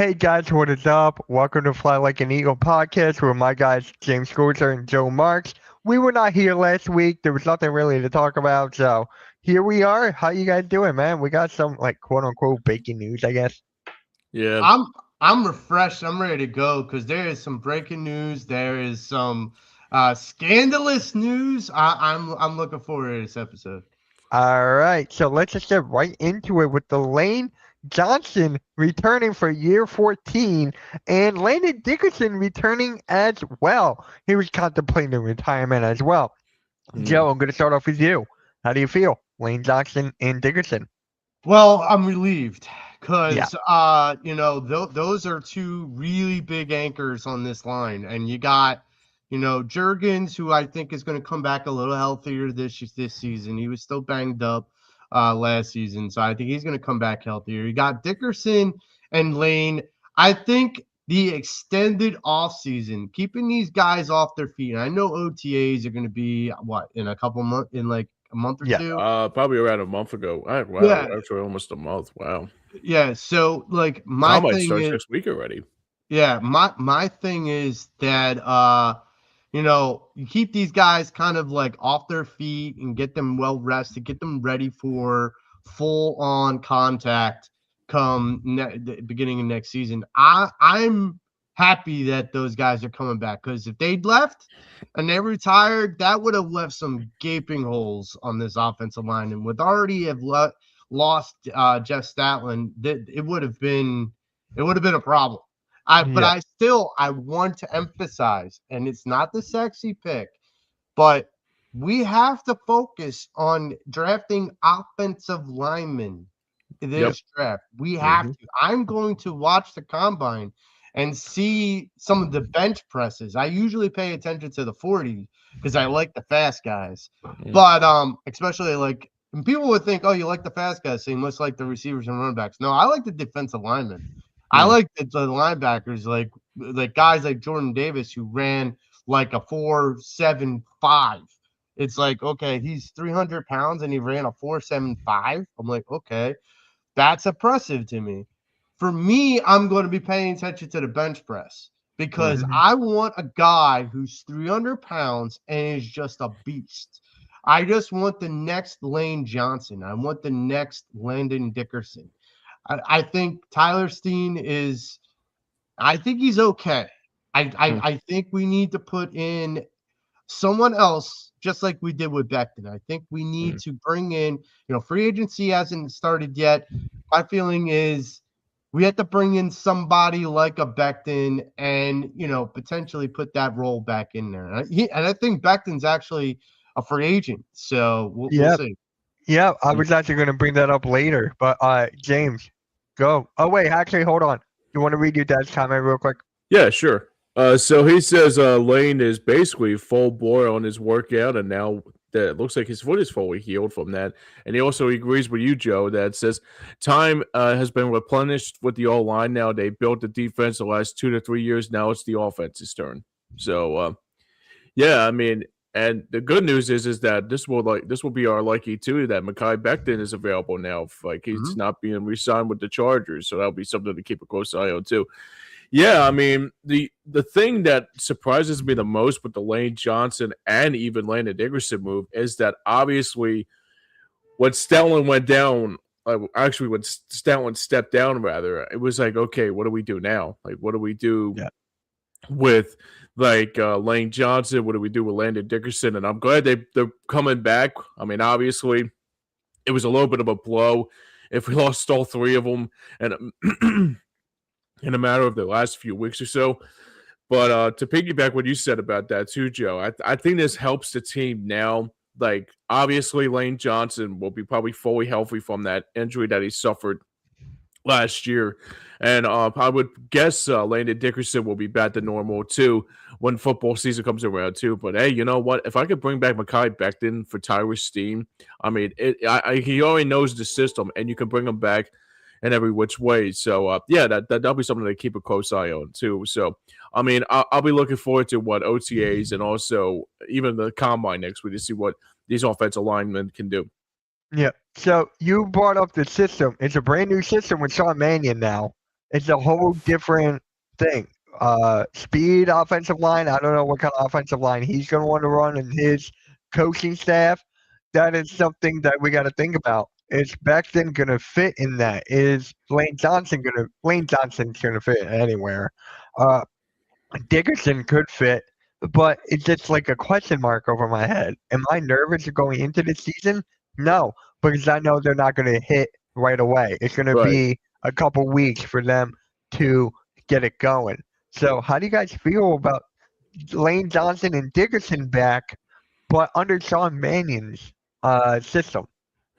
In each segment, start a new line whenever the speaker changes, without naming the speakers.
Hey guys, what is up? Welcome to Fly Like an Eagle podcast with my guys James Scozer and Joe Marks. We were not here last week. There was nothing really to talk about, so here we are. How you guys doing, man? We got some like quote unquote breaking news, I guess.
Yeah.
I'm I'm refreshed. I'm ready to go because there is some breaking news. There is some scandalous news. I'm looking forward to this episode.
All right, so let's just get right into it with the Lane Johnson returning for year 14 and Landon Dickerson returning as well. He was contemplating retirement as well.
Mm.
Joe, I'm going to start off with you. How do you feel? Lane Johnson and Dickerson.
Well, I'm relieved
Yeah.
because those are two really big anchors on this line, and you got Jurgens, who I think is going to come back a little healthier this season. He was still banged up last season, so I think he's going to come back healthier. You got Dickerson and Lane. I think the extended offseason, keeping these guys off their feet. And I know OTAs are going to be in a couple months, in like a month or
Yeah.
two.
Probably around a month ago. Wow,
Yeah.
actually almost a month. Wow.
Yeah, so like my
Combine
thing
starts
is,
next week already.
yeah, my thing is that you keep these guys kind of like off their feet and get them well rested, get them ready for full on contact come the beginning of next season. I'm happy that those guys are coming back because if they'd left and they retired, that would have left some gaping holes on this offensive line, and with already have lost Jeff Statland, it would have been a problem. But
Yeah.
I want to emphasize, and it's not the sexy pick, but we have to focus on drafting offensive linemen this draft. We have
Mhm.
to. I'm going to watch the combine and see some of the bench presses. I usually pay attention to the 40 because I like the fast guys.
Mm.
But especially like and people would think, oh, you like the fast guys, so you must like the receivers and running backs. No, I like the defensive linemen. I
Mm.
like the linebackers, like guys like Jordan Davis who ran like a 4.75. It's like, okay, he's 300 pounds and he ran a 4.75. I'm like, okay, that's impressive to me. For me, I'm going to be paying attention to the bench press because
Mhm.
I want a guy who's 300 pounds and is just a beast. I just want the next Lane Johnson. I want the next Landon Dickerson. I think Tyler Steen is. I think he's okay.
Mm.
I think we need to put in someone else, just like we did with Becton. I think we need
Mm.
to bring in. Free agency hasn't started yet. My feeling is we have to bring in somebody like a Becton and potentially put that role back in there. And I think Becton's actually a free agent, so we'll
Yeah.
see.
Yeah. I
Mm.
was actually going to bring that up later, but James, go. Oh wait, actually, hold on. You want to read your dad's comment real quick?
Yeah, sure. So he says Lane is basically full bore on his workout, and now that it looks like his foot is fully healed from that. And he also agrees with you, Joe, that says time has been replenished with the O line. Now they built the defense the last 2 to 3 years. Now it's the offense's turn. So yeah, I mean, and the good news is that this will be our lucky too that Mekhi Becton is available now. Like he's
Mhm.
not being re-signed with the Chargers, so that'll be something to keep a close eye on too. Yeah, I mean the thing that surprises me the most with the Lane Johnson and even Landon Dickerson move is that obviously when Stalin went down, actually when Stalin stepped down, rather, it was like, okay, what do we do now? Like, what do we do
Yeah.
with Lane Johnson? What do we do with Landon Dickerson? And I'm glad they're coming back. I mean, obviously, it was a little bit of a blow if we lost all three of them and in a matter of the last few weeks or so. But to piggyback what you said about that too, Joe, I think this helps the team now. Like obviously, Lane Johnson will be probably fully healthy from that injury that he suffered last year. And I would guess Landon Dickerson will be back to normal too when football season comes around too. But hey, you know what? If I could bring back Mekhi Becton for Tyrus Steen, I mean, he already knows the system, and you can bring him back in every which way. So yeah, that'll be something to keep a close eye on too. So I mean, I'll be looking forward to what OTAs and also even the combine next week to see what these offensive linemen can do.
Yeah. So you brought up the system. It's a brand new system with Sean Mannion now. it's a whole different thing. Speed offensive line. I don't know what kind of offensive line he's going to want to run and his coaching staff. That is something that we got to think about. Is Becton going to fit in that? Is Lane Johnson's going to fit anywhere? Uh, Dickerson could fit, but it's just like a question mark over my head. Am I nervous going into the season? No, because I know they're not going to hit right away. It's going to
Right.
be a couple weeks for them to get it going. So, how do you guys feel about Lane Johnson and Dickerson back, but under Sean Mannion's system?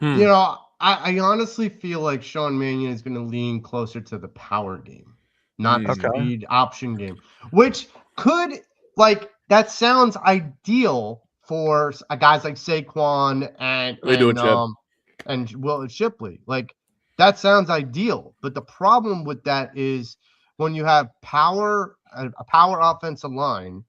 Hmm.
You know, I honestly feel like Sean Mannion is going to lean closer to the power game, not the
Mm.
Okay.
speed option game, which could, like, that sounds ideal for guys like Saquon
They do it, Chad.
and Will Shipley. Like, that sounds ideal, but the problem with that is when you have a power offensive line,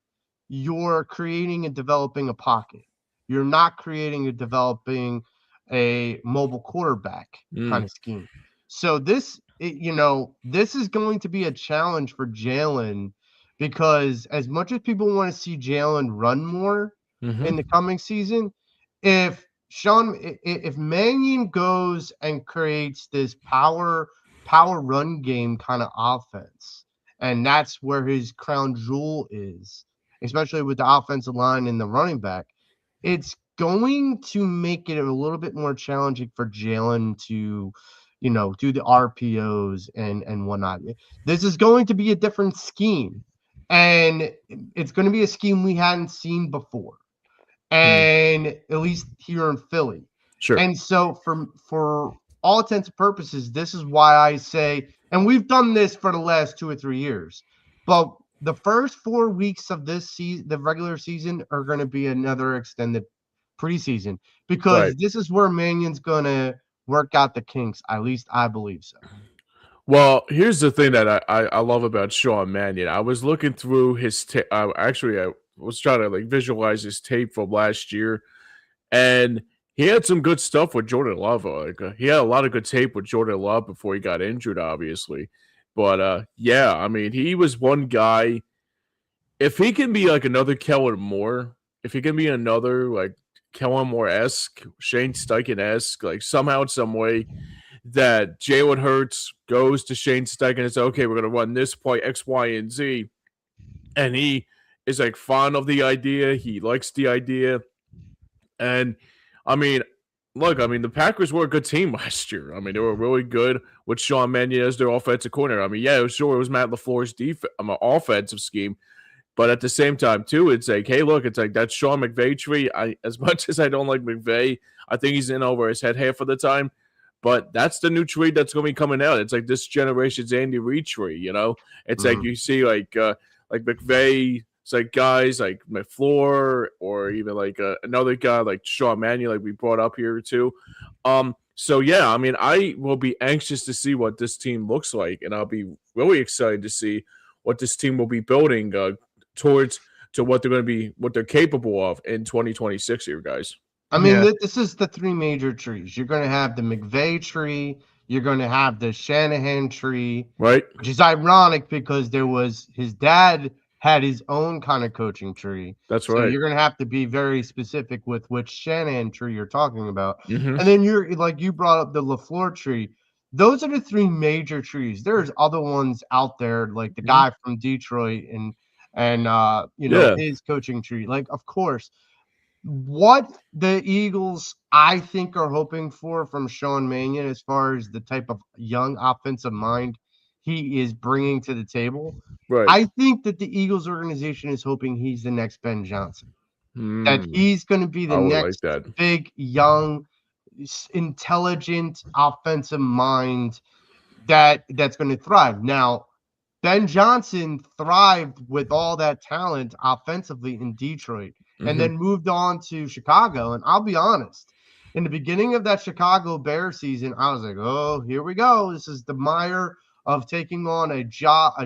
you're creating and developing a pocket. You're not creating and developing a mobile quarterback kind
Mm.
of scheme. So this is going to be a challenge for Jalen, because as much as people want to see Jalen run more
Mhm.
in the coming season, if Mannion goes and creates this power run game kind of offense, and that's where his crown jewel is, especially with the offensive line and the running back, it's going to make it a little bit more challenging for Jalen to, do the RPOs and whatnot. This is going to be a different scheme, and it's going to be a scheme we hadn't seen before, and at least here in Philly.
Sure.
And so for all intents and purposes, this is why I say, and we've done this for the last 2 or 3 years, but the first 4 weeks of this season, the regular season, are going to be another extended preseason, because
Right.
this is where Mannion's going to work out the kinks. At least I believe so.
Well, here's the thing that I love about Sean Mannion. I was looking through his I was trying to like visualize his tape from last year, and he had some good stuff with Jordan Love. He had a lot of good tape with Jordan Love before he got injured, obviously. But yeah, I mean, he was one guy. If he can be like another Kellen Moore, if he can be another like Kellen Moore esque, Shane Steichen esque, like somehow, some way, that Jalen Hurts goes to Shane Steichen and says, okay, we're going to run this play X, Y, and Z. And he is like fond of the idea. He likes the idea. And I mean, look, I mean, the Packers were a good team last year. I mean, they were really good with Sean Mannion as their offensive corner. I mean, yeah, sure, it was Matt LaFleur's offensive scheme. But at the same time, too, it's like, hey, look, it's like that Sean McVay tree. As much as I don't like McVay, I think he's in over his head half of the time. But that's the new tree that's going to be coming out. It's like this generation's Andy Reid tree, you know? It's like you see like McVay, it's like guys like McFleur or even like another guy like Sean Mannion, like we brought up here too. So yeah, I mean, I will be anxious to see what this team looks like, and I'll be really excited to see what this team will be building towards to what they're capable of in 2026 here, guys.
I mean,
Yeah.
this is the three major trees. You're going to have the McVay tree. You're going to have the Shanahan tree,
Right?
which is ironic because his dad had his own kind of coaching tree.
That's
So
right.
you're going to have to be very specific with which Shanahan tree you're talking about.
Mhm.
And then you're like, you brought up the LaFleur tree. Those are the three major trees. There's other ones out there, like the guy from Detroit and
Yeah.
his coaching tree. Like, of course, what the Eagles, I think, are hoping for from Sean Mannion as far as the type of young offensive mind he is bringing to the table.
Right.
I think that the Eagles organization is hoping he's the next Ben Johnson, that
Mm,
he's going to be the
I would like
next
that.
big, young, intelligent offensive mind that's going to thrive. Now, Ben Johnson thrived with all that talent offensively in Detroit and then moved on to Chicago. And I'll be honest, in the beginning of that Chicago Bears season, I was like, oh, here we go. This is the mire of taking on a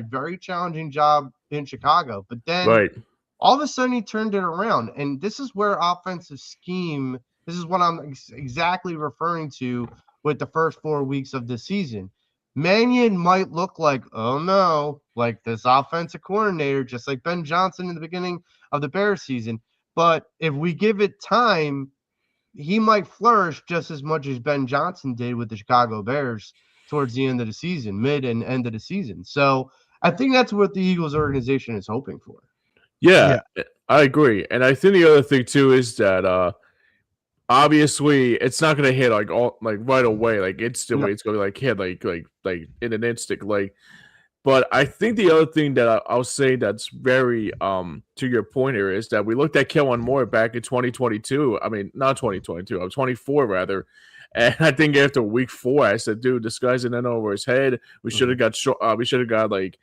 very challenging job in Chicago. But then
Right.
all of a sudden he turned it around. And this is where offensive scheme, this is what I'm exactly referring to with the first 4 weeks of the season. Mannion might look like, oh no, like this offensive coordinator, just like Ben Johnson in the beginning of the Bears season. But if we give it time, he might flourish just as much as Ben Johnson did with the Chicago Bears towards the end of the season, mid and end of the season. So I think that's what the Eagles organization is hoping for.
Yeah,
Yeah.
I agree. And I think the other thing too is that obviously it's not gonna hit like all like right away, like instantly.
No.
It's gonna like hit like in an instant. But I think the other thing that I'll say that's very to your point here is that we looked at Kellen Moore back in 2022. I mean, not 2022, I'm 24 rather. And I think after week 4, I said, dude, this guy's in over his head. We should have got like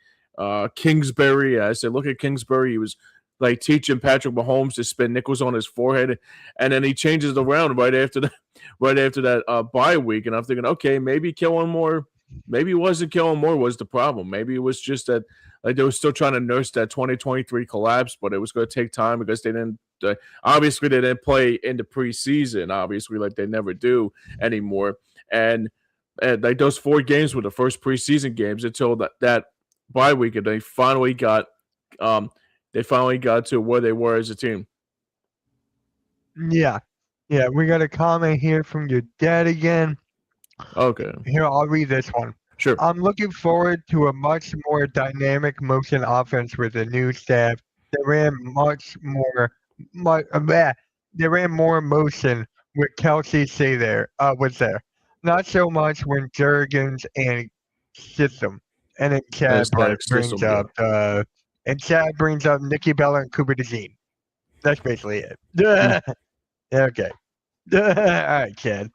Kingsbury. I said, look at Kingsbury. He was like teaching Patrick Mahomes to spin nickels on his forehead, and then he changes it around right after that bye week. And I'm thinking, okay, maybe Kellen Moore. Maybe it wasn't Kellen Moore was the problem. Maybe it was just that like they were still trying to nurse that 2023 collapse, but it was going to take time because they didn't. Obviously, they didn't play in the preseason. Obviously, like they never do anymore. And like those 4 games were the first preseason games until that bye week, and they finally got to where they were as a team.
Yeah. Yeah. We got a comment here from your dad again.
Okay.
Here, I'll read this one.
Sure.
I'm looking forward to a much more dynamic motion offense with a new staff. They ran they ran more motion with Kelsey was there. Not so much when Jurgens and system. And then Chad brings up Nikki Bella and Cooper DeJean. That's basically it. Okay. All right, Chad.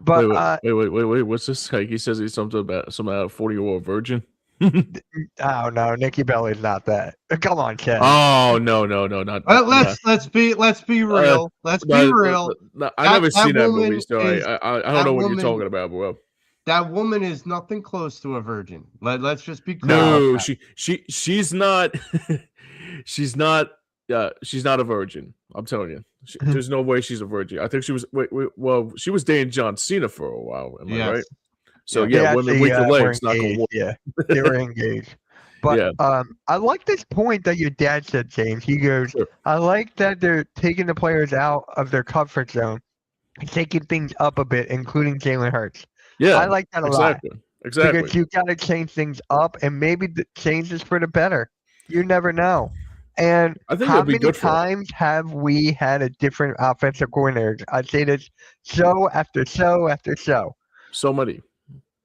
But
wait. What's this? Like he says he's something about 40-year-old virgin.
Oh no, Nikki Belly's not that. Come on, Chad.
Oh no, not.
Let's be real. Let's be real.
I never seen that movie, so I don't know what you're talking about, bro.
That woman is nothing close to a virgin. Let's just be clear.
No, she's not. She's not a virgin. I'm telling you. There's no way she's a virgin. I think she was. Well, she was dating John Cena for a while. Am I right? So women with the legs, not gonna work.
Yeah, they were engaged. But I like this point that your dad said, James. He goes,
Sure.
I like that they're taking the players out of their comfort zone and taking things up a bit, including Jalen Hurts.
Yeah,
I like that a lot.
Exactly.
Because you got to change things up, and maybe the change is for the better. You never know. And
I think
how many times have we had a different offensive coordinator? I say this show after show after show.
So many.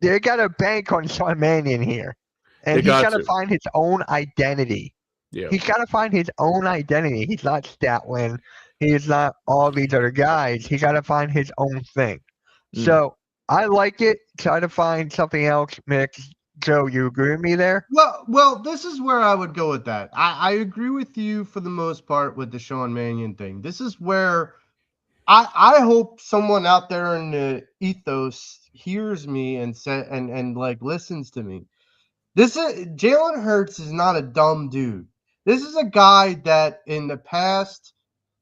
They got to bank on Sean Mannion here. And he's got to find his own identity.
Yeah.
He's got to find his own identity. He's not Statland. He's not all these other guys. He got to find his own thing. So I like it. Try to find something else, Mix. Joe, you agree with me there?
Well, this is where I would go with that. I agree with you for the most part with the Sean Mannion thing. This is where I hope someone out there in the ethos hears me and like listens to me. Jalen Hurts is not a dumb dude. This is a guy that in the past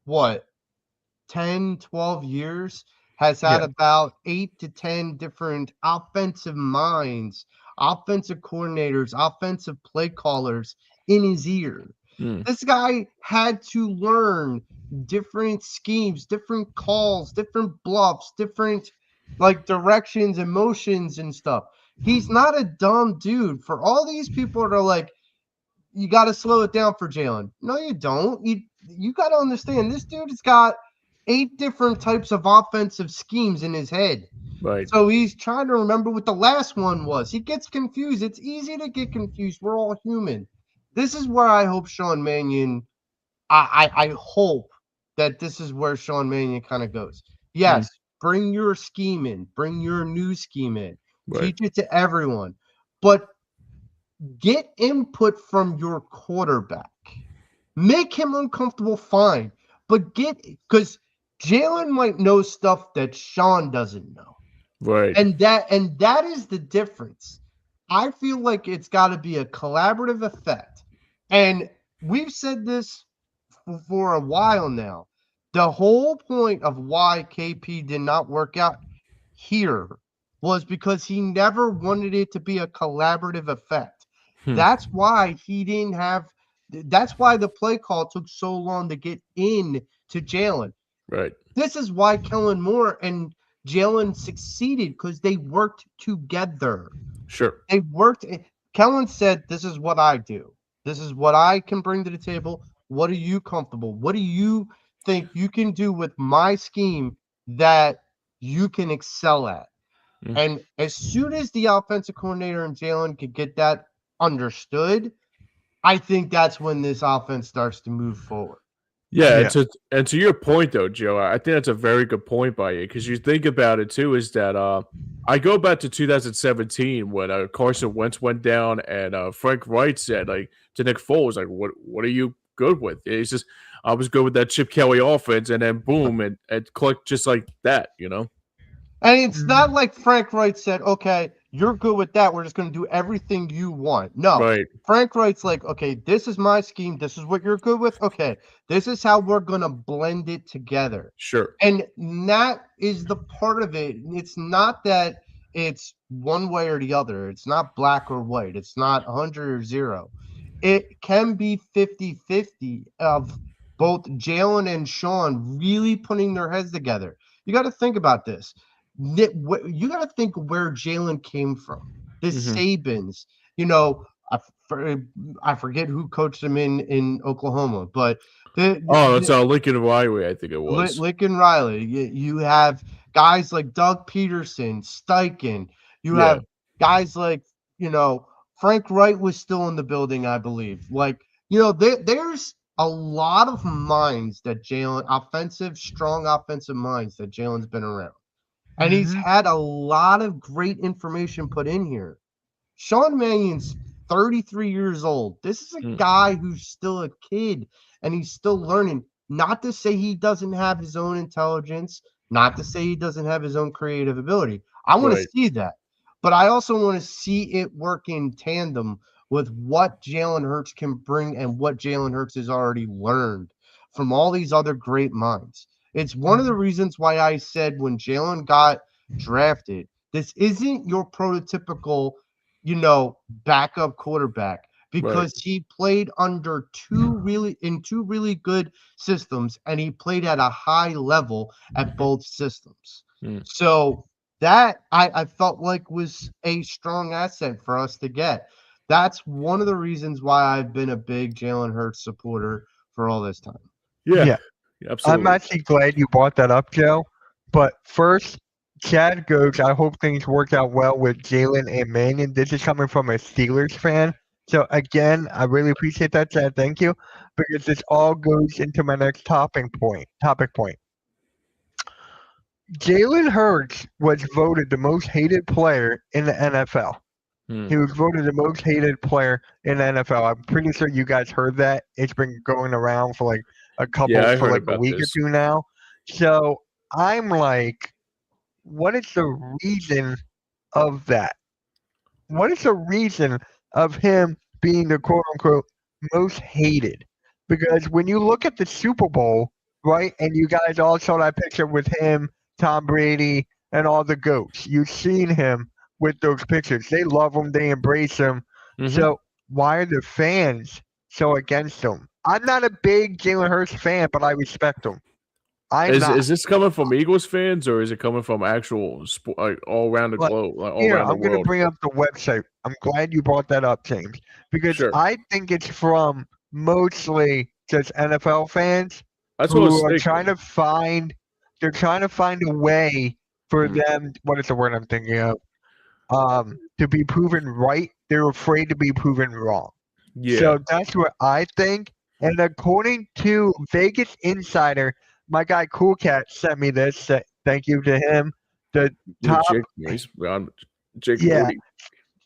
10, 12 years has had about 8 to 10 different offensive minds, offensive coordinators, offensive play callers in his ear. This guy had to learn different schemes, different calls, different bluffs, different like directions and motions and stuff. He's not a dumb dude. For all these people that are like, you got to slow it down for Jalen. No, you don't. You got to understand this dude has got 8 different types of offensive schemes in his head.
Right.
So he's trying to remember what the last one was. He gets confused. It's easy to get confused. We're all human. This is where I hope Sean Mannion, I hope that this is where Sean Mannion kind of goes. Yes, bring your scheme in. Bring your new scheme in. Right. Teach it to everyone. But get input from your quarterback. Make him uncomfortable, fine. But because Jalen might know stuff that Sean doesn't know.
Right.
And that is the difference. I feel like it's got to be a collaborative effect. And we've said this for a while now. The whole point of why KP did not work out here was because he never wanted it to be a collaborative effect.
Hmm.
That's why he didn't have. That's why the play call took so long to get in to Jalen.
Right.
This is why Kellen Moore and Jalen succeeded, because they worked together.
Sure.
They worked. Kellen said, "This is what I do. This is what I can bring to the table. What are you comfortable? What do you think you can do with my scheme that you can excel at?"
Mm.
And as soon as the offensive coordinator and Jalen could get that understood, I think that's when this offense starts to move forward.
Yeah,
Yeah.
and to your point though, Joe, I think that's a very good point by you, because you think about it too, is that I go back to 2017 when Carson Wentz went down, and Frank Wright said like to Nick Foles, like, what are you good with? And he says, I was good with that Chip Kelly offense, and then boom, and it clicked just like that, you know?
And it's not like Frank Wright said, "Okay, you're good with that. We're just going to do everything you want." No,
Right.
Frank Wright's like, "Okay, this is my scheme. This is what you're good with. Okay, this is how we're going to blend it together."
Sure.
And that is the part of it. It's not that it's one way or the other. It's not black or white. It's not 100 or 0. It can be 50-50 of both Jalen and Sean really putting their heads together. You got to think about this. You got to think where Jalen came from. The Sabins, I forget who coached him in Oklahoma, but
That's Lincoln Riley, I think it was.
Lincoln Riley. You have guys like Doug Peterson, Steichen. You have guys like, Frank Wright was still in the building, I believe. Like, there's a lot of minds that Jalen, strong offensive minds that Jalen's been around. And he's had a lot of great information put in here. Sean Mannion's 33 years old. This is a guy who's still a kid, and he's still learning. Not to say he doesn't have his own intelligence, not to say he doesn't have his own creative ability. I want to see that. But I also want to see it work in tandem with what Jalen Hurts can bring and what Jalen Hurts has already learned from all these other great minds. It's one of the reasons why I said when Jalen got drafted, this isn't your prototypical, backup quarterback, because he played under two really good systems, and he played at a high level at both systems. So that I felt like was a strong asset for us to get. That's one of the reasons why I've been a big Jalen Hurts supporter for all this time.
Yeah. Absolutely.
I'm actually glad you brought that up, Joe. But first, Chad goes, I hope things work out well with Jalen and Mannion. This is coming from a Steelers fan. So, again, I really appreciate that, Chad. Thank you. Because this all goes into my next topic point. Jalen Hurts was voted the most hated player in the NFL. He was voted the most hated player in the NFL. I'm pretty sure you guys heard that. It's been going around for like a week or two now. So I'm like, what is the reason of that? What is the reason of him being the quote unquote most hated? Because when you look at the Super Bowl, right, and you guys all saw that picture with him, Tom Brady, and all the GOATs, you've seen him with those pictures. They love him. They embrace him. So why are the fans so against him? I'm not a big Jalen Hurts fan, but I respect him.
Is this coming from Eagles fans, or is it coming from actual all around the globe?
I'm going to bring up the website. I'm glad you brought that up, James, because I think it's from mostly just NFL fans who are trying to find. They're trying to find a way for them. What is the word I'm thinking of? To be proven right. They're afraid to be proven wrong.
Yeah.
So that's what I think. And according to Vegas Insider, my guy Cool Cat sent me this. Thank you to him. The top.
Jake Moody.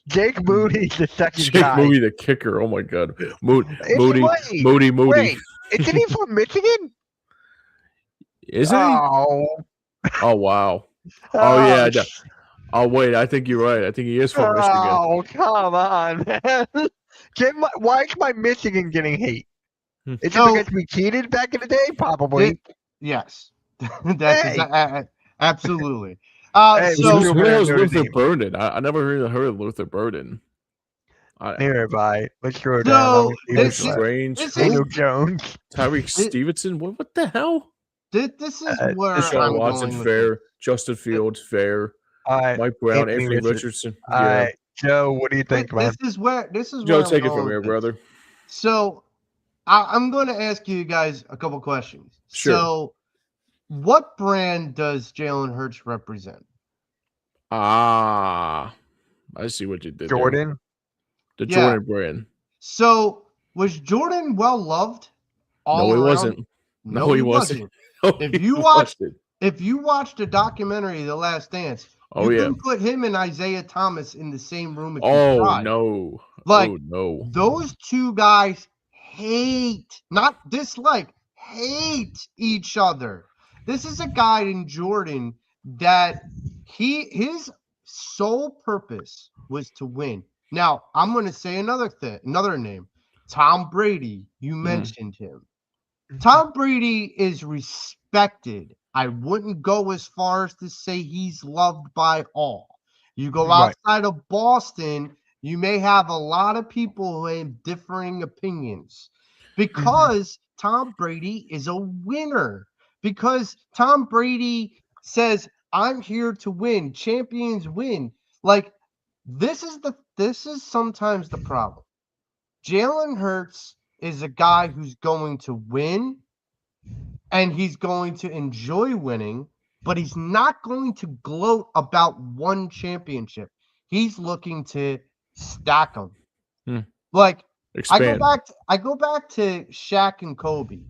Jake Moody's the second
guy.
Jake
Moody, the kicker. Oh my God. Moody.
Wait, isn't he from Michigan?
Isn't he? Oh wow. Oh yeah. Oh wait, I think you're right. I think he is from Michigan.
Oh come on, man! Why is my Michigan getting hate? Is it because we cheated back in the day? Probably.
Yes, that's absolutely.
Hey,
So
we
Who
do
the
better
hell is
than Notre
Luther
Dame.
Burden? I never heard of Luther Burden.
Nearby. Let's scroll down.
so
How many
Mike
this
teams left?
Strange.
this
Who?
is
Daniel Jones.
Tyreek
this,
Stevenson. What the hell?
this is where
Deshaun
I'm
Watson,
going with this.
fair. Justin Fields, fair.
All right.
Mike Brown,
Anthony
Anthony
Richardson.
Richardson.
All
Yeah.
right. Joe, what do you think, man?
This is where
Joe,
I'm
take it
going
from here,
with this.
brother.
So I'm going to ask you guys a couple questions.
Sure.
So, what brand does Jalen Hurts represent?
I see what you did there.
Jordan.
The
Yeah.
Jordan brand.
So, was Jordan well loved?
No, he
around?
wasn't.
No, he wasn't.
No,
If
he
you watch-
wasn't.
If you watched the documentary The Last Dance,
Oh,
you
yeah.
can put him and Isaiah Thomas in the same room if you
Oh,
tried.
no.
Like,
oh, no.
Those two guys hate, not dislike, hate each other. This is a guy in Jordan that his sole purpose was to win. Now, I'm going to say another name. Tom Brady. You mentioned him. Tom Brady is respected. I wouldn't go as far as to say he's loved by all. You go
Right.
outside of Boston, you may have a lot of people who have differing opinions because Tom Brady is a winner. Because Tom Brady says, I'm here to win. Champions win. Like, this is sometimes the problem. Jalen Hurts is a guy who's going to win and he's going to enjoy winning, but he's not going to gloat about one championship. He's looking to stack them. Like,
Expand.
I go back to Shaq and Kobe.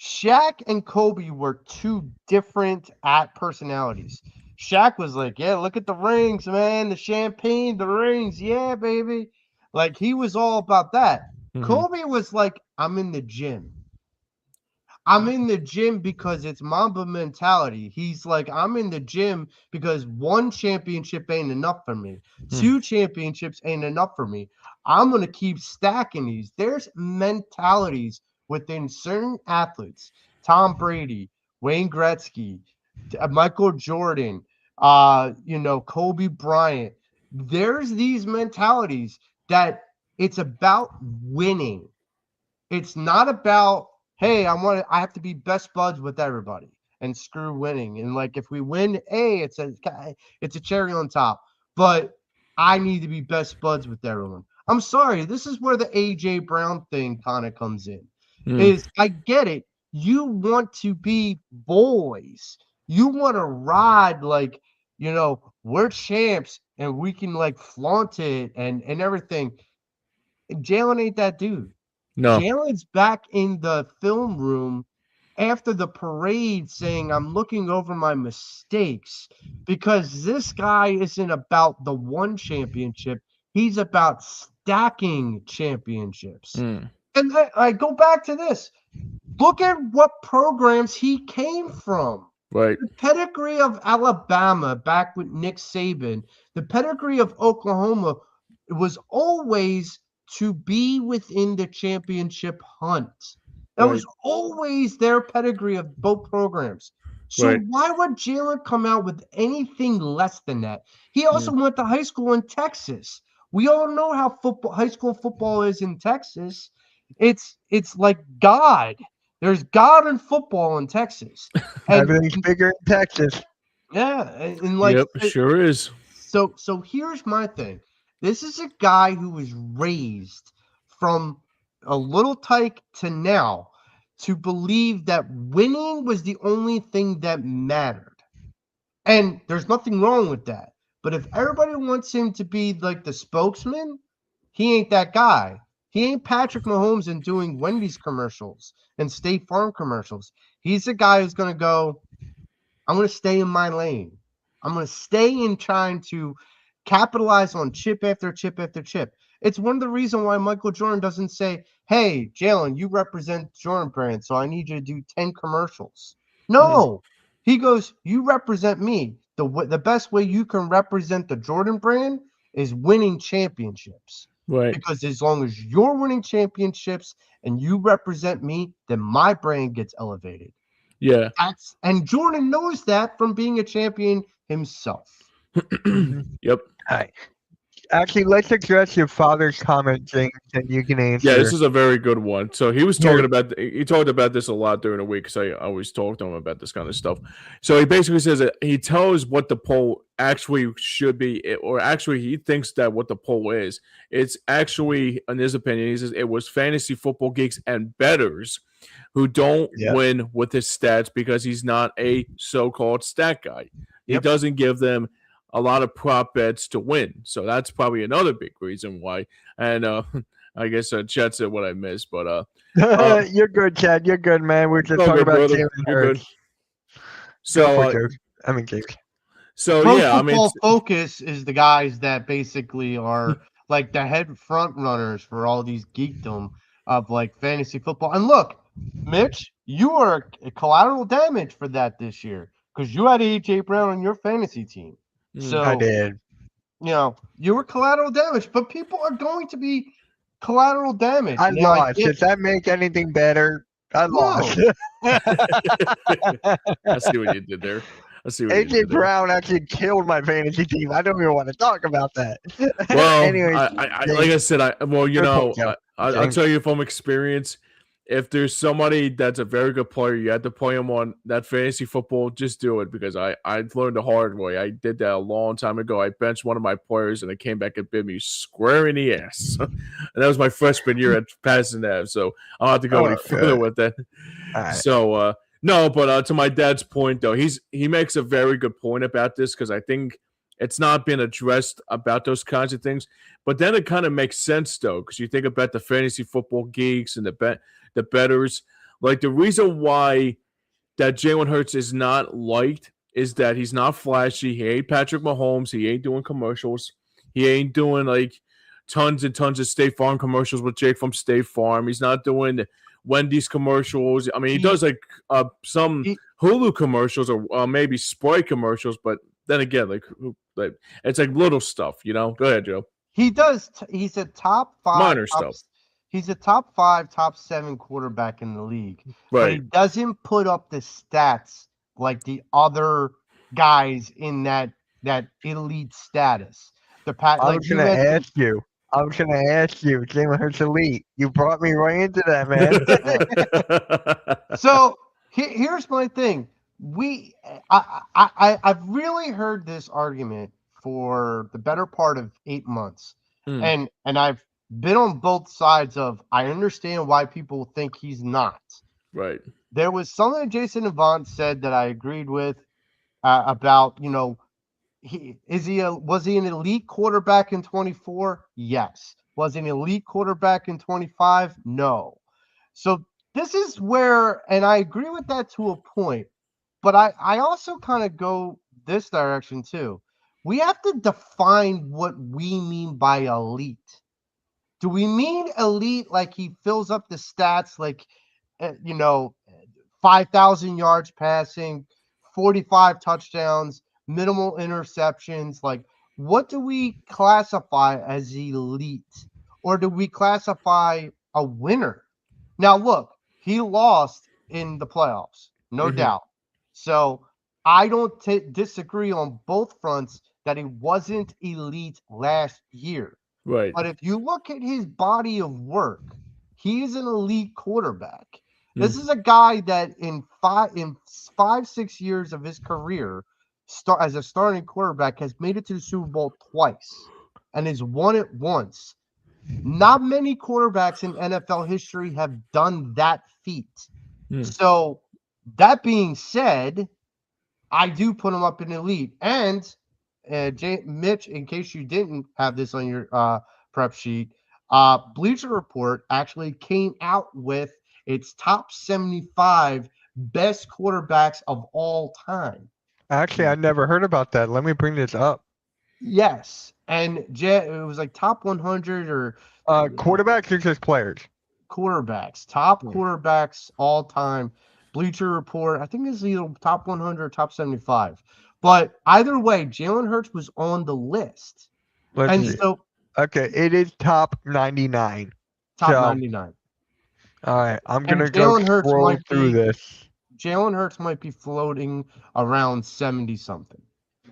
Shaq and Kobe were two different personalities. Shaq was like, yeah, look at the rings, man, the champagne, the rings, yeah, baby. Like, he was all about that. Kobe was like, I'm in the gym. I'm in the gym because it's Mamba mentality. He's like, I'm in the gym because one championship ain't enough for me. Two championships ain't enough for me. I'm going to keep stacking these. There's mentalities within certain athletes. Tom Brady, Wayne Gretzky, Michael Jordan, Kobe Bryant. There's these mentalities that it's about winning. It's not about, hey, I have to be best buds with everybody and screw winning. And like, if we win, hey, it's a cherry on top. But I need to be best buds with everyone. I'm sorry, this is where the AJ Brown thing kind of comes in. Is I get it. You want to be boys. You want to ride like, we're champs and we can like flaunt it and everything. Jalen ain't that dude.
No.
Jalen's back in the film room after the parade saying, I'm looking over my mistakes, because this guy isn't about the one championship. He's about stacking championships. And I go back to this. Look at what programs he came from.
Right.
The pedigree of Alabama back with Nick Saban, the pedigree of Oklahoma was always to be within the championship hunt. That was always their pedigree of both programs. So why would Jalen come out with anything less than that? He also went to high school in Texas. We all know how high school football is in Texas. It's like God. There's God in football in Texas. And,
Everything's bigger in Texas.
yeah, and like,
yep, sure is.
So here's my thing. This is a guy who was raised from a little tyke to now to believe that winning was the only thing that mattered. And there's nothing wrong with that. But if everybody wants him to be like the spokesman, he ain't that guy. He ain't Patrick Mahomes and doing Wendy's commercials and State Farm commercials. He's the guy who's going to go, I'm going to stay in my lane. I'm going to stay in trying to capitalize on chip after chip after chip. It's one of the reasons why Michael Jordan doesn't say, hey, Jalen, you represent Jordan brand, so I need you to do 10 commercials. No. He goes, you represent me. The best way you can represent the Jordan brand is winning championships.
Right.
Because as long as you're winning championships and you represent me, then my brand gets elevated.
Yeah.
And Jordan knows that from being a champion himself.
Yep.
All right. Actually, let's address your father's comment, James, and you can answer.
Yeah, this is a very good one. So he was
Here.
talking about he talked about this a lot during the week because I always talk to him about this kind of stuff. So he basically says that he tells what the poll actually should be, or actually he thinks that what the poll is. It's actually, in his opinion, he says it was fantasy football geeks and bettors who don't win with his stats because he's not a so-called stat guy. He doesn't give them a lot of prop bets to win. So that's probably another big reason why. And I guess Chet said what I missed, but
you're good, Chad. You're good, man. We're just talking
good,
about
brother.
Jalen
You're
Hurts.
good. So
James.
So
Pro
yeah, I mean,
Football Focus is the guys that basically are like the head front runners for all these geekdom of like fantasy football. And look, Mitch, you are collateral damage for that this year because you had AJ Brown on your fantasy team. So
I did.
You know, you were collateral damage, but people are going to be collateral damage.
I lost. Does that make anything better? I lost.
I see what you did there.
AJ Brown actually killed my fantasy team. I don't even want to talk about that.
Well,
anyways,
like I said, I'll tell you from experience. If there's somebody that's a very good player, you have to play him on that fantasy football, just do it because I learned the hard way. I did that a long time ago. I benched one of my players and it came back and bit me square in the ass. And that was my freshman year at Patterson Ave. So I'll have to go any further with that. Right. So no, but to my dad's point though, he makes a very good point about this because I think it's not been addressed about those kinds of things. But then it kind of makes sense though, because you think about the fantasy football geeks and the bettors. Like the reason why that Jalen Hurts is not liked is that he's not flashy. He ain't Patrick Mahomes. He ain't doing commercials. He ain't doing like tons and tons of State Farm commercials with Jake from State Farm. He's not doing Wendy's commercials. I mean, he does like some Hulu commercials or maybe Sprite commercials, but then again, like it's like little stuff, you know? Go ahead, Joe.
He does. He's a top 5
minor stuff.
He's a top 5, top 7 quarterback in the league.
Right.
But he doesn't put up the stats like the other guys in that elite status.
I was going to ask you, Jalen Hurts elite. You brought me right into that,
man. So here's my thing. I've really heard this argument for the better part of 8 months. And I've been on both sides of I understand why people think he's not.
Right.
There was something that Jason Avant said that I agreed with about, you know, was he an elite quarterback in 24? Yes. Was he an elite quarterback in 25? No. So this is where, and I agree with that to a point, but I also kind of go this direction too. We have to define what we mean by elite. Do we mean elite like he fills up the stats like, 5,000 yards passing, 45 touchdowns, minimal interceptions? Like, what do we classify as elite? Or do we classify a winner? Now, look, he lost in the playoffs, no doubt. So I don't disagree on both fronts that he wasn't elite last year.
Right.
But if you look at his body of work, he is an elite quarterback. This is a guy that in 5-6 years of his career as a starting quarterback has made it to the Super Bowl twice and has won it once. Not many quarterbacks in NFL history have done that feat. So that being said, I do put him up in elite. And Mitch, in case you didn't have this on your prep sheet, Bleacher Report actually came out with its top 75 best quarterbacks of all time.
Actually, I never heard about that. Let me bring this up.
Yes. And it was like top 100 or
quarterbacks or just players?
Quarterbacks. Top quarterbacks all time. Bleacher Report, I think it's either top 100 or top 75. But either way, Jalen Hurts was on the list.
Okay, it is top 99.
Top 99.
All right, I'm going to go scroll through this.
Jalen Hurts might be floating around 70-something.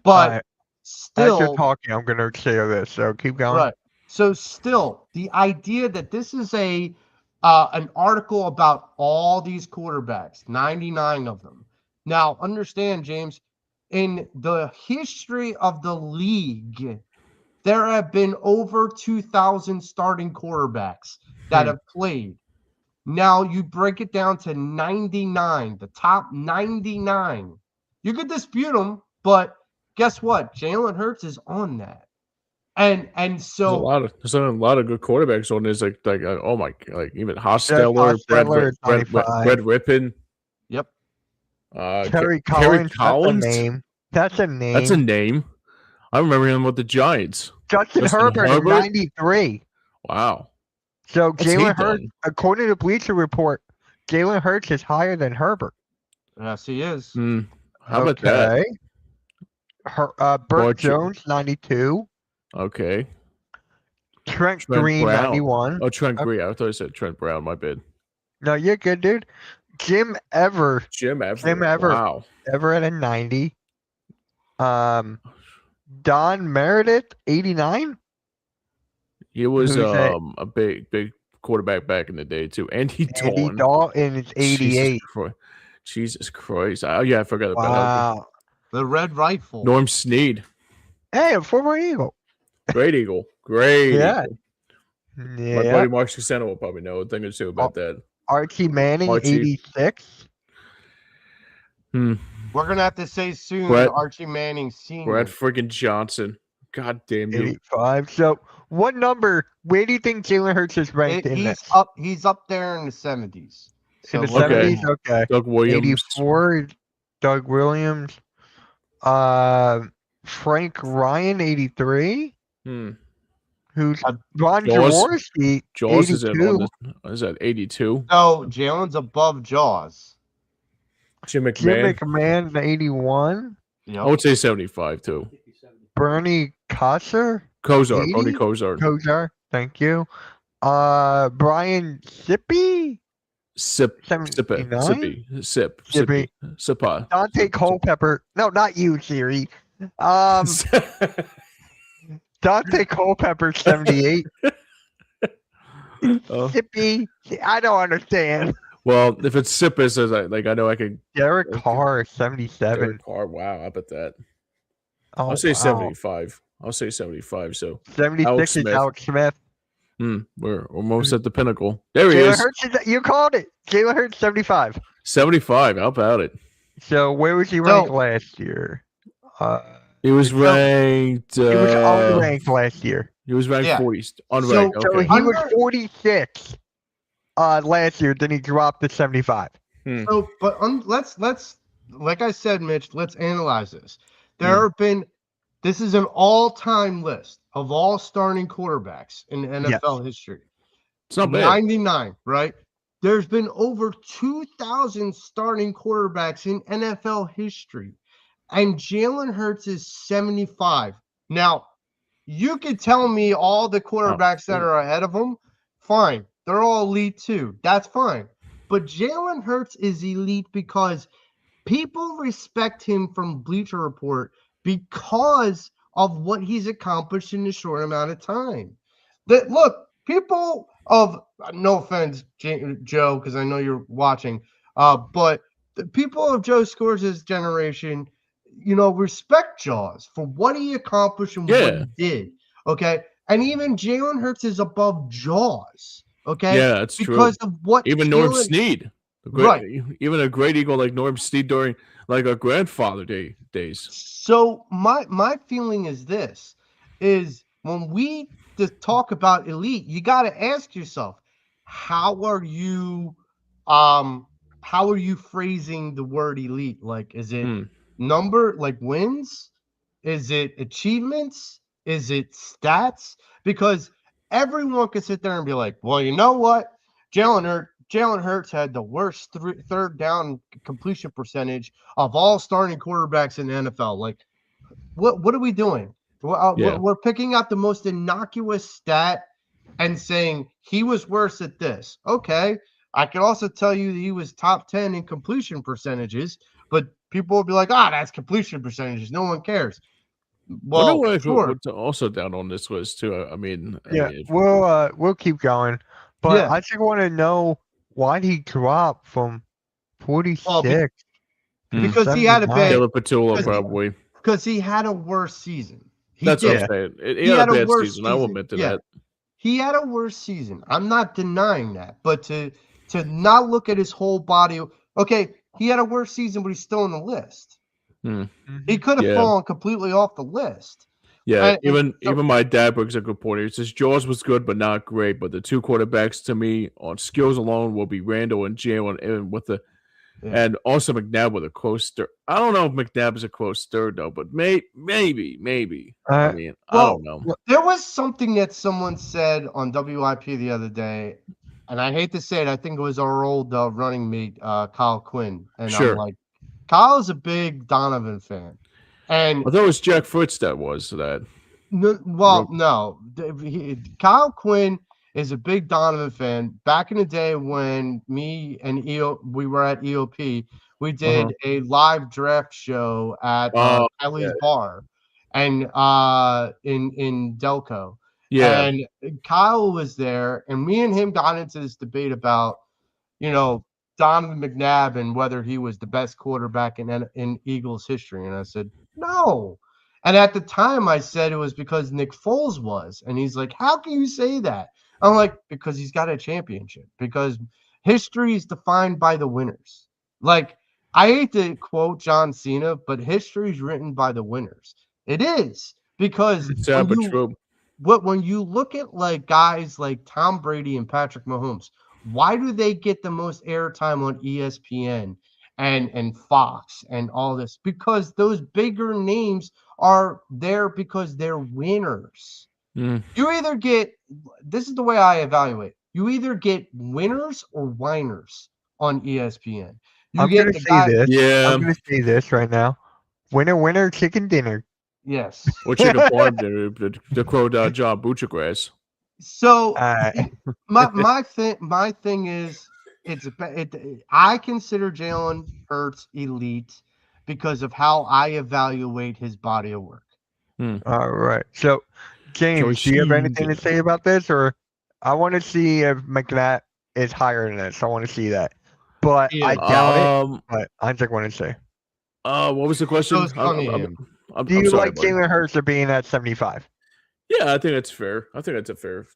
But
Alright, as you're
still,
talking, I'm gonna share this. So keep going.
right. So still, the idea that this is an article about all these quarterbacks, 99 of them. Now, understand, James, in the history of the league, there have been over 2,000 starting quarterbacks that have played. Now you break it down to 99, the top 99. You could dispute them, but guess what? Jalen Hurts is on that. And so
There's a lot of good quarterbacks on this. Oh my, like even Hostetler,
Hostetler is 95.
Brett Rippin,
yep.
Terry
Kerry
Collins.
Collins.
That's a name. That's a name.
That's a name. I remember him with the Giants.
Justin Herbert in 93.
Wow.
So
What's he
Jalen Hurts,
done?
according to Bleacher Report, Jalen Hurts is higher than Herbert.
Yes, he is.
How about that?
Burt Jones, 92.
Okay.
Trent Green,
Brown.
91.
Oh, Trent Green. I thought I said Trent Brown. My bad.
No, you're good, dude. Jim Everett.
Wow.
Everett at 90. Don Meredith, 89.
He was
Who's that?
a big quarterback back in the day too. Andy
Andy
Dalton.
Dalton is 88.
Jesus Christ. Oh yeah, I forgot about
Wow.
The Red Rifle.
Norm Snead.
Hey, a former Eagle.
Great Eagle. Great
Yeah.
Eagle. My
Yeah.
buddy Mark Susano will probably know a thing or two about that.
Archie Manning,
Archie.
86.
We're gonna have to say soon, Archie Manning Sr.
Brad freaking Johnson. God damn you.
85. So what number, where do you think Jalen Hurts is ranked in this?
He's up there in the 70s.
In the
So look at
70s?
him.
Okay.
Doug Williams.
84, Doug Williams. Frank Ryan, 83. Who's Ron Jaworski,
Jaws is
82.
Is that 82?
No, Jalen's above Jaws.
Jim
Jim
McMahon.
McMahon, 81.
I would say 75 too.
Bernie Kosar.
Kosar.
80?
Bernie Kosar.
Kosar, thank you. Brian Sippy.
Sippy.
Dante Culpepper. No, not you, Siri. Dante Culpepper, 78. Sippy. I don't understand.
Well, if it's Sippus, I know I could.
Derek Carr, 77.
Derek Carr, wow, I bet that.
Oh,
I'll say
wow.
75. I'll say 75. So
76 is Alex Smith.
We're almost at the pinnacle. There he is.
Hurts, you called it. Jalen Hurts, 75.
75. How about it?
So where was he ranked last year?
He was ranked.
He was unranked last year.
He was ranked 40. Unranked.
So he was 46 last year. Then he dropped to 75.
So, but let's like I said, Mitch, let's analyze this. There have been. This is an all-time list of all starting quarterbacks in NFL history.
It's not bad.
99, right? There's been over 2,000 starting quarterbacks in NFL history, and Jalen Hurts is 75. Now, you could tell me all the quarterbacks that are ahead of him. Fine. They're all elite too. That's fine. But Jalen Hurts is elite because people respect him from Bleacher Report because of what he's accomplished in a short amount of time. That look, people of no offense, Joe, because I know you're watching, but the people of Joe Scores' generation, respect Jaws for what he accomplished and what he did. Okay, and even Jalen Hurts is above Jaws. Okay,
yeah, that's
because
true.
of what
even Norm Snead,
right?
Even a great Eagle like Norm Snead during like our grandfather days.
So my feeling is this: is when we just talk about elite, you got to ask yourself, how are you phrasing the word elite? Like, is it number, like wins? Is it achievements? Is it stats? Because everyone could sit there and be like, well, you know what? Jalen Hurts had the worst third down completion percentage of all starting quarterbacks in the NFL. Like, what are we doing? We're picking out the most innocuous stat and saying he was worse at this. Okay, I could also tell you that he was top 10 in completion percentages, but people will be like, that's completion percentages. No one cares.
Wonder
Well, sure.
what's also down on this list too.
Yeah,
if-
we'll keep going, but
Yeah.
I just want to know why he dropped from 46. to
Because he had a
79.
bad
Taylor Patullo
because-
probably.
because he had a worse season. He
That's
did.
what I'm saying. He
He
had
had
a
a
bad
worse
season. I will
season.
admit to
Yeah.
that.
He had a worse season. I'm not denying that, but to not look at his whole body. Okay, he had a worse season, but he's still on the list. He could have
Yeah.
fallen completely off the list.
Yeah,
And so-
even my dad brings a good point. He says Jaws was good, but not great. But the two quarterbacks to me on skills alone will be Randall and Jalen, and and also McNabb with a close third. I don't know if McNabb is a close third though, but maybe. I mean, I don't know.
There was something that someone said on WIP the other day, and I hate to say it, I think it was our old running mate, Kyle Quinn. And
Sure.
I'm like, Kyle is a big Donovan fan. And
I thought it was Jack Fritz that was that.
no, Kyle Quinn is a big Donovan fan. Back in the day when me and we were at EOP, we did a live draft show at Kelly's Bar, and in Delco.
Yeah.
And Kyle was there, and me and him got into this debate about, Donovan McNabb and whether he was the best quarterback in Eagles history. And I said, no. And at the time, I said it was because Nick Foles was. And he's like, how can you say that? I'm like, because he's got a championship. Because history is defined by the winners. Like, I hate to quote John Cena, but history is written by the winners. It is. Because
Sad but true.
when you look at like guys like Tom Brady and Patrick Mahomes, why do they get the most airtime on ESPN and Fox and all this? Because those bigger names are there because they're winners. You either get, this is the way I evaluate, you either get winners or whiners on ESPN.
I'm going to see this.
Yeah.
I'm going to see this right now. Winner, chicken dinner.
Yes.
Or chicken farm dinner, the quote John Butchergrass.
So my thing is, I consider Jalen Hurts elite because of how I evaluate his body of work.
All right. So, James, do you have anything to say about this? Or I want to see if McNabb is higher than this. I want to see that. But I doubt it. But I just want to say.
What was the question?
So it's Cunningham.
Do you like Jalen Hurts for being at 75?
Yeah, I think that's fair. I think that's a fair.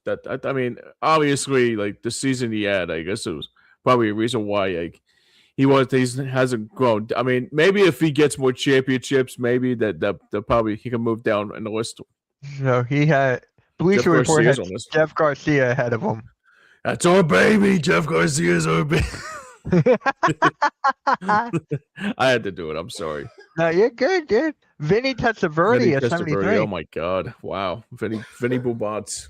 I mean, obviously, like the season he had, I guess it was probably a reason why like he hasn't grown. I mean, maybe if he gets more championships, maybe that probably he can move down in the list.
So he had Bleacher Report had Jeff Garcia ahead of him.
That's our baby. Jeff Garcia's our baby. I had to do it. I'm sorry.
No, you're good, dude. Vinny Testaverde at 73.
Oh my God! Wow, Vinny Bubats.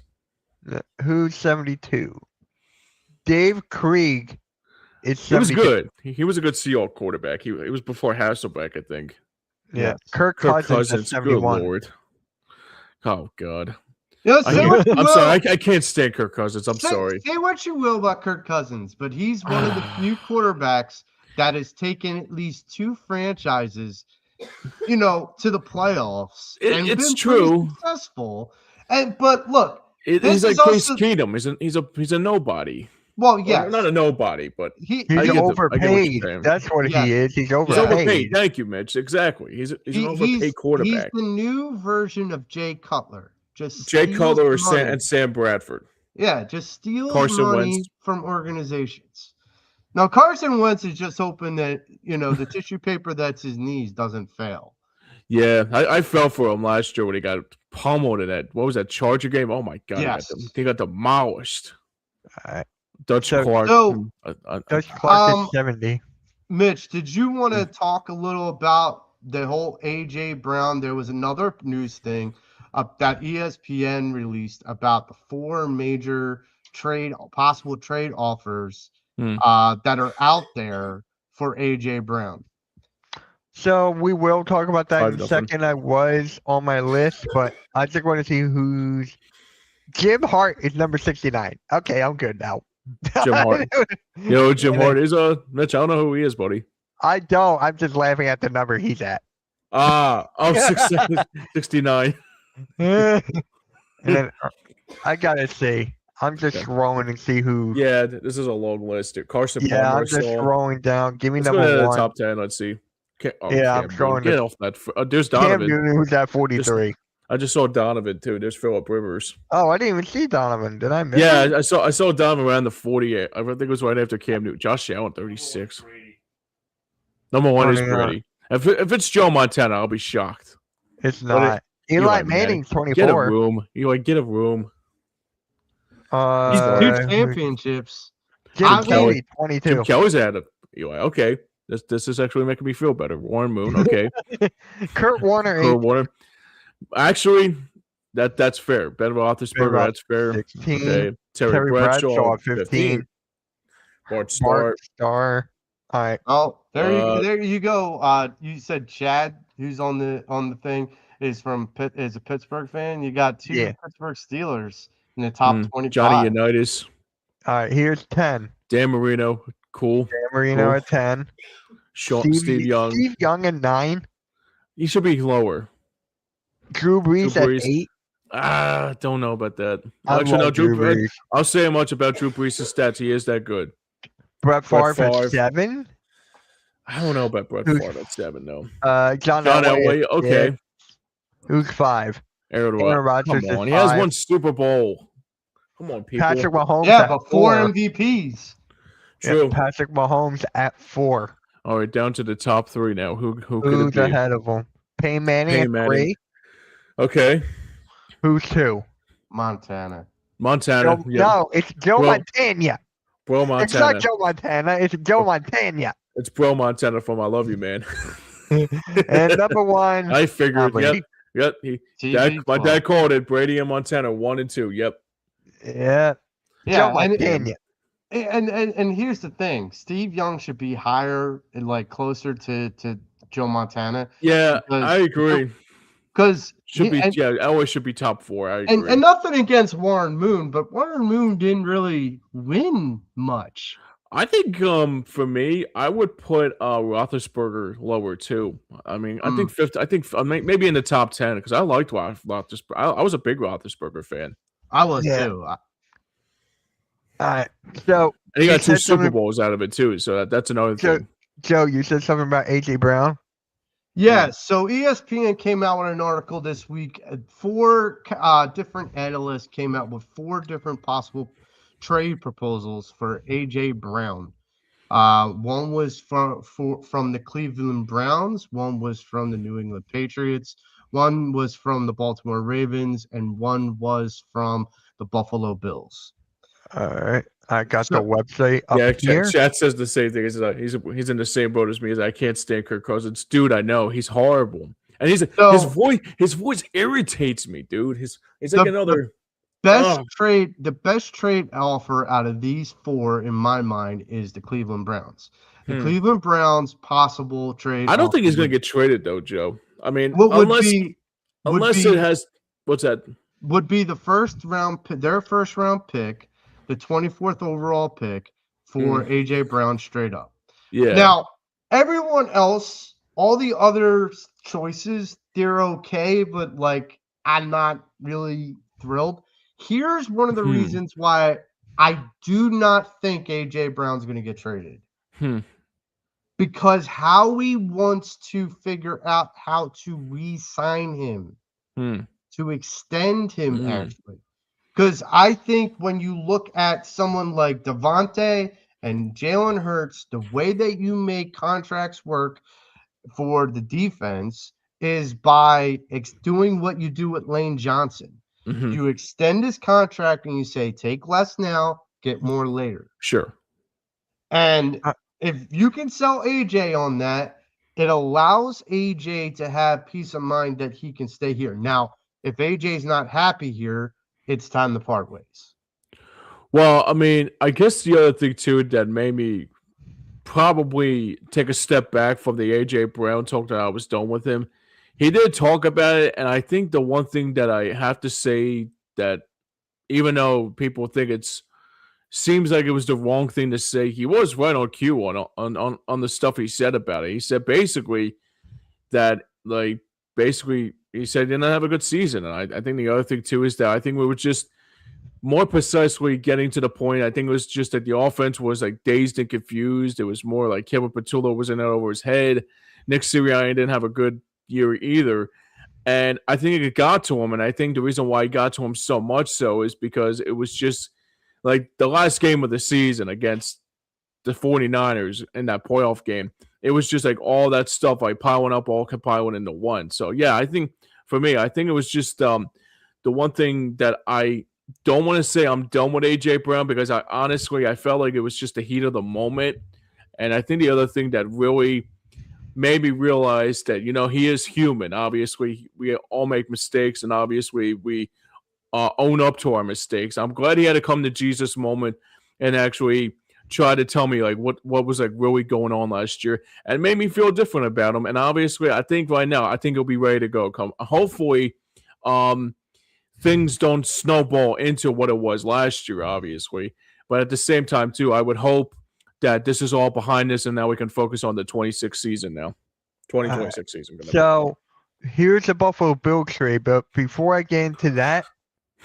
Who's 72? Dave Krieg is 72.
He was good. He was a good Seahawks quarterback. He was before Hasselbeck, I think.
Yeah, Kirk Cousins at 71.
Good Lord. Oh God.
I'm
sorry. I can't stand Kirk Cousins. I'm sorry.
Say what you will about Kirk Cousins, but he's one of the few quarterbacks that has taken at least two franchises, to the playoffs. And
it's
been
true.
Successful. But look,
he's like Case Keenum. He's a nobody.
Well, yeah,
not a nobody, but
he's overpaid. That's what he is. He's overpaid.
Thank you, Mitch. Exactly. He's an overpaid quarterback.
He's the new version of Jay Cutler. Just
Jay Cutler and Sam Bradford.
Yeah, just steal money from organizations. Now Carson Wentz is just hoping that the tissue paper that's his knees doesn't fail.
Yeah, I fell for him last year when he got pummeled in that. What was that Charger game? Oh my God!
Yes.
He got demolished. Dutch
So-
Clark.
Dutch Clark is 70.
Mitch, did you want to talk a little about the whole AJ Brown? There was another news thing that ESPN released about the 4 major possible trade offers that are out there for AJ Brown.
So we will talk about that in a second. I was on my list, but I just want to see who's. Jim Hart is number 69. Okay, I'm good now.
Jim Hart. Jim Hart is Mitch. I don't know who he is, buddy.
I don't. I'm just laughing at the number he's at. Yeah.
69.
And then I gotta see. I'm just
Okay.
scrolling and see who.
Yeah, this is a long list. Carson
Yeah,
Palmer, I
I'm just
saw.
scrolling down. Give me
Let's go
number
to the
one.
top 10. Let's see.
Yeah, I'm
Cam Newton.
scrolling
Get
to
off that. There's
Cam
Donovan.
Newton, who's at 43.
I just saw Donovan too. There's Phillip Rivers.
Oh, I didn't even see Donovan. Did I miss
Yeah,
him?
I saw Donovan around the 48. I think it was right after Cam Newton. Josh Allen, 36. Number one is
29.
Brady. If it's Joe Montana, I'll be shocked.
It's
But
not. Eli Manning's
Get a
24.
room. Get a room.
Two
Uh,
championships.
Jim
I
Kelly,
mean,
22.
Jim Kelly's at it. Eli, okay. This is actually making me feel better. Warren Moon, okay.
Kurt Warner,
Kurt
8.
Warner. Actually, that's fair. Ben Roethlisberger, that's fair.
16.
Okay.
Terry Bradshaw, 15.
15. Bart Starr.
Bart Starr. All right.
oh, there you go. You said Chad, who's on the thing, is a Pittsburgh fan. You got two
Yeah.
Pittsburgh Steelers in the top 25.
Johnny Unitas.
All right. Here's 10.
Dan Marino. Cool.
Dan Marino
Cool.
at 10.
Steve Young.
Steve Young at 9.
He should be lower.
Drew Brees
Drew Brees.
at 8.
Don't know about that.
I
Actually, no,
love Drew Brees.
I'll say much about Drew Brees' stats. He is that good.
Brett Favre
Favre.
at 7.
I don't know about Brett
Who's-
Favre at 7, though.
John
John
Elway.
Elway, okay.
Yeah. Who's 5?
Aaron
Rodgers
Come
is
on, he has
5.
one Super Bowl. Come on, people.
Patrick Mahomes
Yeah,
at
but 4
4.
MVPs.
True.
Yeah, Patrick Mahomes at 4.
All right, down to the top 3 now. Who could
Who's
it be?
ahead of him? Peyton Manning
Peyton
at
Manning.
3.
Okay,
Who's 2?
Montana.
Montana.
No, it's Joe
Bro-
Montana.
Bro
It's
Montana.
not Joe Montana. It's Joe Montana.
It's Bro Montana from I Love You, Man.
And number 1.
I figured.
Brady.
Yep. My dad called it Brady and Montana 1 and 2. Yep.
Yeah.
Yeah,
Joe Montana.
and here's the thing: Steve Young should be higher and like closer to Joe Montana.
Yeah,
Because-
I agree.
Because
Elway should be top 4. I agree.
and nothing against Warren Moon, but Warren Moon didn't really win much.
I think for me, I would put Roethlisberger lower too. I mean, I think 5th. I think maybe in the top 10 because I liked Roethlisberger. I was a big Roethlisberger fan.
I was
Yeah.
too.
All right. So,
And he got
You
2
said
Super
something-
Bowls out of it too. So that's another
So-
thing.
Joe, you said something about A.J. Brown?
Yeah, so ESPN came out with an article this week. 4 different analysts came out with 4 different possible trade proposals for AJ Brown. One was from the Cleveland Browns, one was from the New England Patriots, one was from the Baltimore Ravens, and one was from the Buffalo Bills.
All right. I got
So-
the website up
Yeah,
here.
Chat says the same thing. He's in the same boat as me. As I can't stand Kirk Cousins, dude. I know he's horrible, and his voice irritates me, dude. He's like
The-
another.
The best trade offer out of these 4, in my mind, is the Cleveland Browns. The Cleveland Browns possible trade.
I don't think he's
offer
going to get traded though, Joe. I mean,
What would
unless
be
it has what's that?
would be the their first round pick, the 24th overall pick for AJ Brown straight up.
Yeah.
Now, everyone else, all the other choices, they're okay, but like I'm not really thrilled. Here's one of the reasons why I do not think AJ Brown's going to get traded. Because Howie wants to figure out how to re-sign him, to extend him, actually. Because I think when you look at someone like Devontae and Jalen Hurts, the way that you make contracts work for the defense is by doing what you do with Lane Johnson. You extend his contract and you say, take less now, get more later.
Sure.
And if you can sell AJ on that, it allows AJ to have peace of mind that he can stay here. Now, if AJ's not happy here, it's time to part ways.
Well, I mean, I guess the other thing too that made me probably take a step back from the AJ Brown talk that I was done with him. He did talk about it, and I think the one thing that I have to say that even though people think seems like it was the wrong thing to say, he was right on cue on the stuff he said about it. He said basically that like basically he said he didn't have a good season. And I think the other thing too is that I think we were just more precisely getting to the point. I think it was just that the offense was like dazed and confused. It was more like Kevin Patullo was in it over his head. Nick Sirianni didn't have a good year either. And I think it got to him. And I think the reason why it got to him so much so is because it was just like the last game of the season against the 49ers in that playoff game. It was just like all that stuff like piling up, all compiling into one. So, yeah, I think for me, I think it was just the one thing that I don't want to say I'm done with A.J. Brown because I felt like it was just the heat of the moment. And I think the other thing that really made me realize that, he is human. Obviously, we all make mistakes, and obviously we own up to our mistakes. I'm glad he had to come to Jesus moment and actually try to tell me like what was like really going on last year, and it made me feel different about him. And obviously, I think right now, I think he'll be ready to go. Hopefully, things don't snowball into what it was last year, obviously. But at the same time, too, I would hope that this is all behind us and now we can focus on the 26th season now. 2026 season.
So here's the Buffalo Bills trade, but before I get into that,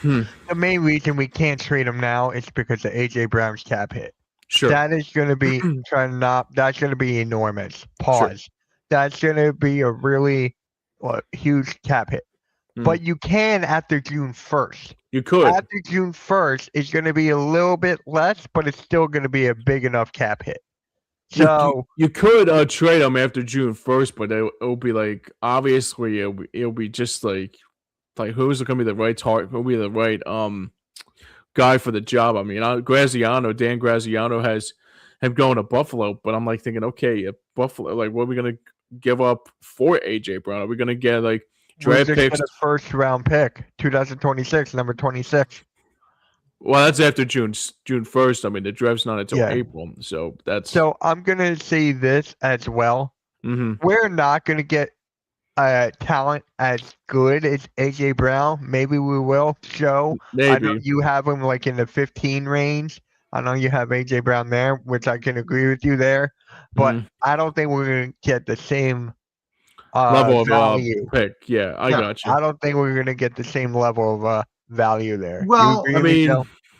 the main reason we can't trade him now is because of A.J. Brown's cap hit.
Sure.
That is going to be that's going to be enormous. Pause. Sure. That's going to be a really huge cap hit. But you can after June 1st.
You could.
After June 1st, it's going to be a little bit less, but it's still going to be a big enough cap hit. So
you could trade him after June 1st, but it'll be like obviously it'll be just like who's going to be the right target? Who'll be the right guy for the job? I mean, Dan Graziano has him going to Buffalo, but I'm like thinking, okay, Buffalo, like what are we going to give up for AJ Brown? Are we going to get like draft picks?
A first round pick, 2026, number 26.
Well, that's after June 1st. I mean, the draft's not until April, so that's.
So I'm gonna say this as well. We're not gonna get talent as good as AJ Brown. Maybe we will. So
maybe.
I know you have him like in the 15 range. I know you have AJ Brown there, which I can agree with you there. But I don't think we're gonna get the same
level
value.
Of pick. Yeah, I got you.
I don't think we're gonna get the same level of value there.
Well, I mean,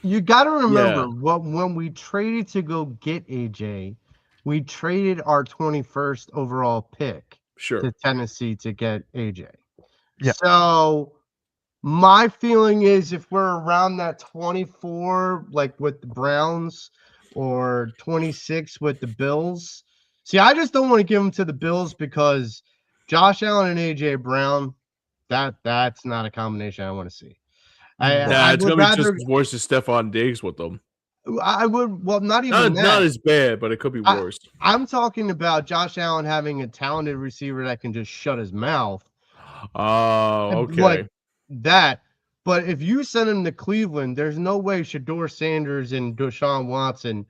you got to remember when we traded to go get AJ, we traded our 21st overall pick to Tennessee to get AJ. Yeah. So my feeling is if we're around that 24, like with the Browns, or 26 with the Bills. See, I just don't want to give them to the Bills because Josh Allen and AJ Brown, that's not a combination I want to see.
It's gonna be just as worse as Stephon Diggs with them.
I would, well, not even that.
Not as bad, but it could be worse.
I'm talking about Josh Allen having a talented receiver that can just shut his mouth.
Oh, okay.
Like that. But if you send him to Cleveland, there's no way Shedeur Sanders and Deshaun Watson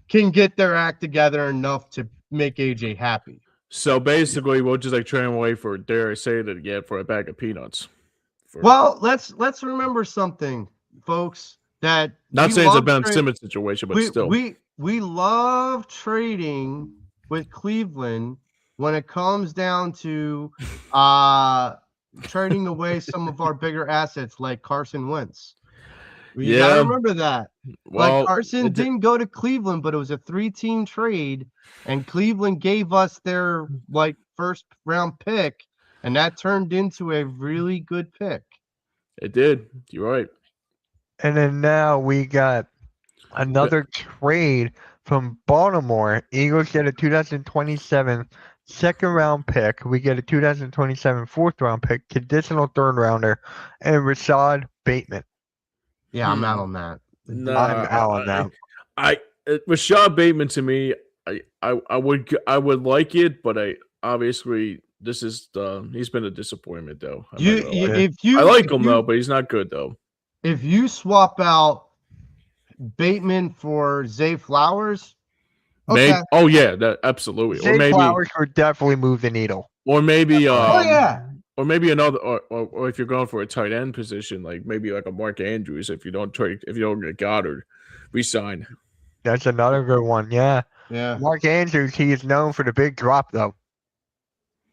can get their act together enough to make AJ happy.
So basically, we'll just like trade him away for, dare I say it again, for a bag of peanuts.
Well, let's remember something, folks. That
not saying it's a Ben Simmons situation, but still,
we love trading with Cleveland when it comes down to trading away some of our bigger assets like Carson Wentz. You gotta remember that. Well, like Carson didn't go to Cleveland, but it was a 3-team trade, and Cleveland gave us their like first round pick, and that turned into a really good pick.
It did. You're right.
And then now we got another trade from Baltimore. Eagles get a 2027 second round pick. We get a 2027 fourth round pick, conditional third rounder, and Rashad Bateman.
Yeah, I'm out on that.
No,
I'm out on that.
Rashad Bateman to me, I would like it, but obviously this is he's been a disappointment though. I like him though, but he's not good though.
If you swap out Bateman for Zay Flowers,
okay. Oh yeah, that absolutely.
Zay Flowers would definitely move the needle.
Or maybe
or
maybe another, or if you're going for a tight end position, like maybe like a Mark Andrews, if you don't get Goddard, resign.
That's another good one. Yeah.
Yeah.
Mark Andrews, he is known for the big drop though.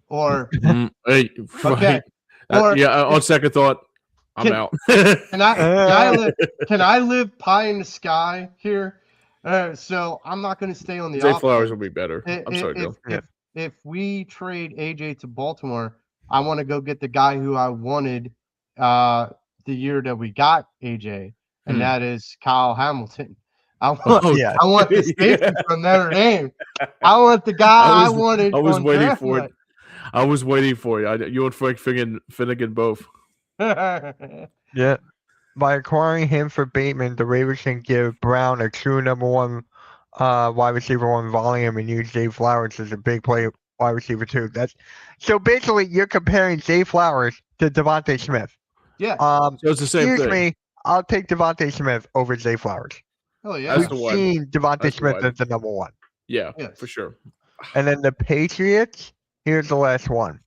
Or
Hey,
okay.
right.
Or
on second thought, I'm out.
can I live pie in the sky here? So I'm not going to stay on the
Zay
offense.
Flowers will be better. I'm sorry, Joe.
If we trade AJ to Baltimore, I want to go get the guy who I wanted the year that we got AJ, and that is Kyle Hamilton. I want the safety from Notre Dame. I want the guy I wanted.
I was waiting
draft
for
night.
it. I was waiting for you. You and Frank Finnegan both.
Yeah. By acquiring him for Bateman, the Ravens can give Brown a true number one wide receiver on volume and use Zay Flowers as a big play wide receiver too. So basically you're comparing Zay Flowers to Devontae Smith.
Yeah.
So it's the same thing.
Me, I'll take Devontae Smith over Zay Flowers.
Oh yeah.
We've seen Devontae Smith as the number one.
Yeah, for sure.
And then the Patriots, here's the last one.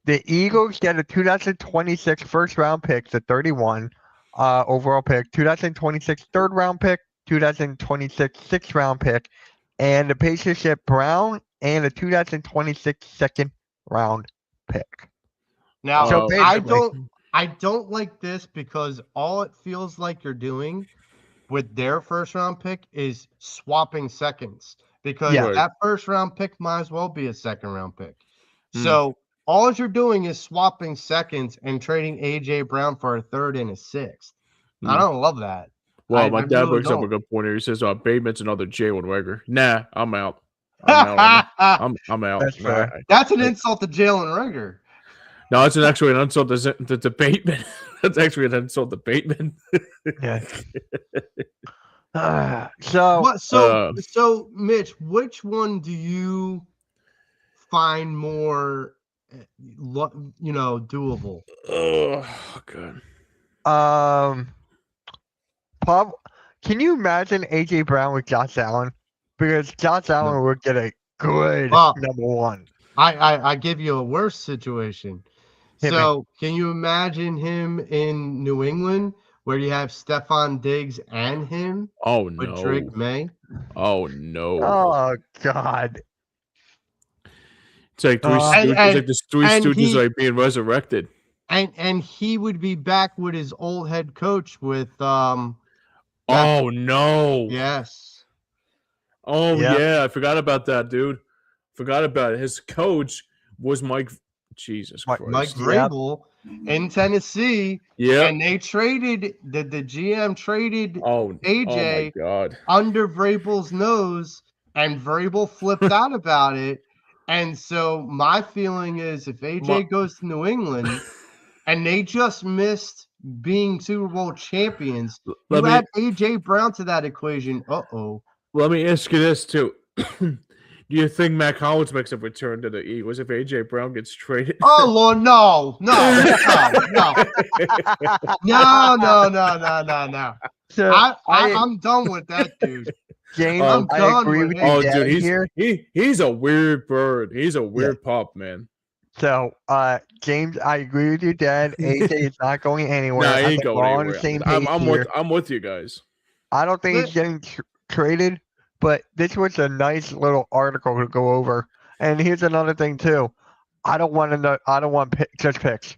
The Eagles get a 2026 first round pick, the 31 overall pick, 2026 third round pick, 2026 sixth round pick, and the Patriots get Brown and a 2026 second round pick.
Now,
so
I don't like this because all it feels like you're doing with their first round pick is swapping seconds, because that first round pick might as well be a second round pick. So all you're doing is swapping seconds and trading AJ Brown for a third and a sixth. I don't love that.
Well, my dad brings up a good point here. He says, Bateman's another Jalen Reagor. Nah, I'm out. I'm out.
That's an insult to Jalen Reagor.
No, it's actually an insult to Bateman. That's actually an insult to Bateman.
So, Mitch, which one do you find more, doable?
Oh, God.
Can you imagine AJ Brown with Josh Allen? Because Josh Allen would get a good number one.
I give you a worse situation. So can you imagine him in New England where you have Stephon Diggs and him?
Oh,
with
no.
Drake May?
Oh, no.
Oh, God.
It's like three stooges are being resurrected.
And he would be back with his old head coach with
Oh, no.
Yes.
Oh, yeah. I forgot about that, dude. Forgot about it. His coach was Mike Vrabel
in Tennessee.
Yeah.
And they traded the GM traded AJ under Vrabel's nose, and Vrabel flipped out about it. And so my feeling is if AJ goes to New England and they just missed being Super Bowl champions, you add AJ Brown to that equation.
Let me ask you this too. Do you think Mac Hollins makes a return to the Eagles if AJ Brown gets traded?
Oh Lord, no. So I'm done with that, dude.
James, I agree with you.
Oh, dude, he's a weird bird. He's a weird pup, man.
So, James, I agree with you, Dad. AJ is not going anywhere.
No, he ain't going anywhere. I'm with you guys.
I don't think he's getting traded. But this was a nice little article to go over. And here's another thing too. I don't want just picks.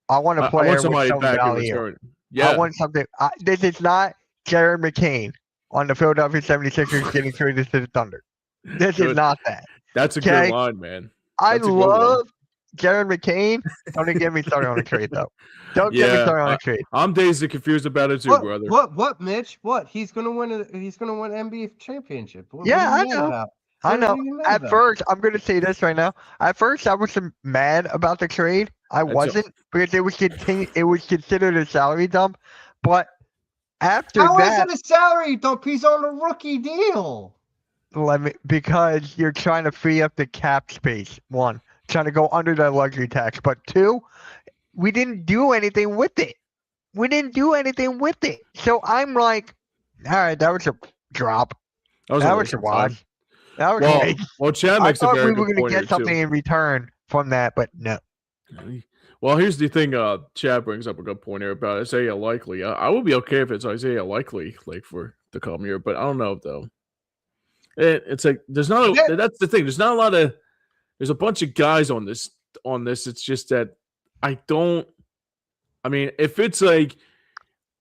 I want to play with some value. I want something. This is not Jared McCain on the Philadelphia 76ers getting traded to the Thunder. This is not that.
That's a good line, man.
I love Jared McCain. Don't even get me started on a trade though. Don't get me started on a trade.
I'm dazed and confused about it too, brother.
What, Mitch? What? He's gonna win NBA championship.
I know. I know. At first, I'm gonna say this right now. At first, I was mad about the trade. I wasn't because it was considered a salary dump. But after
how is it a salary dump? He's on a rookie deal.
Because you're trying to free up the cap space. One, trying to go under the luxury tax. But two, we didn't do anything with it. So I'm like, all right, that was a drop. That was a wash. That was
Chad makes a very good point. I thought we
were going to get something in return from that, but no.
Well, here's the thing. Chad brings up a good point here about Isaiah Likely. I would be okay if it's Isaiah Likely, for the coming year, but I don't know though. It's like that's the thing. There's not a there's a bunch of guys on this. It's just that I don't. I mean, if it's like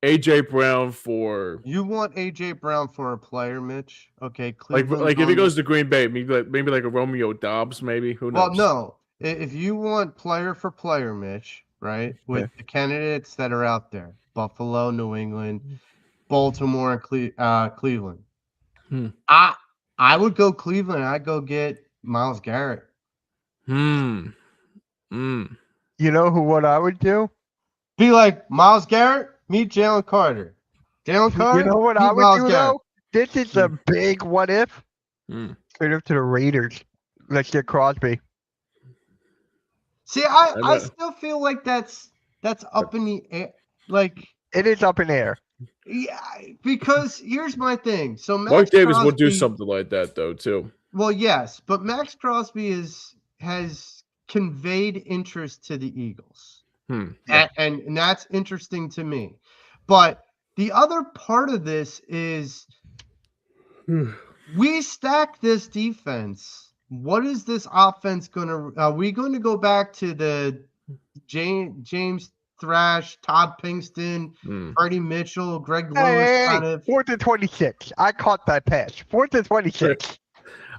AJ Brown for
You want AJ Brown for a player, Mitch? Okay, Cleveland.
like if he goes to Green Bay, maybe like a Romeo Dobbs, maybe who knows?
Well, no. If you want player for player, Mitch, right? With the candidates that are out there, Buffalo, New England, Baltimore, and Cleveland. I would go Cleveland. I'd go get Myles Garrett.
You know what I would do?
Be like Myles Garrett, meet Jalen Carter. Jalen Carter.
You know what I would do though? This is a big what if. Straight up to the Raiders. Let's get Crosby.
See, I still feel like that's up in the air. Like
it is up in the air.
Yeah, because here's my thing. So
Mark Davis would do something like that though too.
Well, yes, but Max Crosby has conveyed interest to the Eagles, and that's interesting to me. But the other part of this is we stack this defense. What is this offense gonna? Are we going to go back to the James Thrash, Todd Pinkston, Freddie Mitchell, Greg Lewis kind of
4th and 26. I caught that pass. 4th and 26.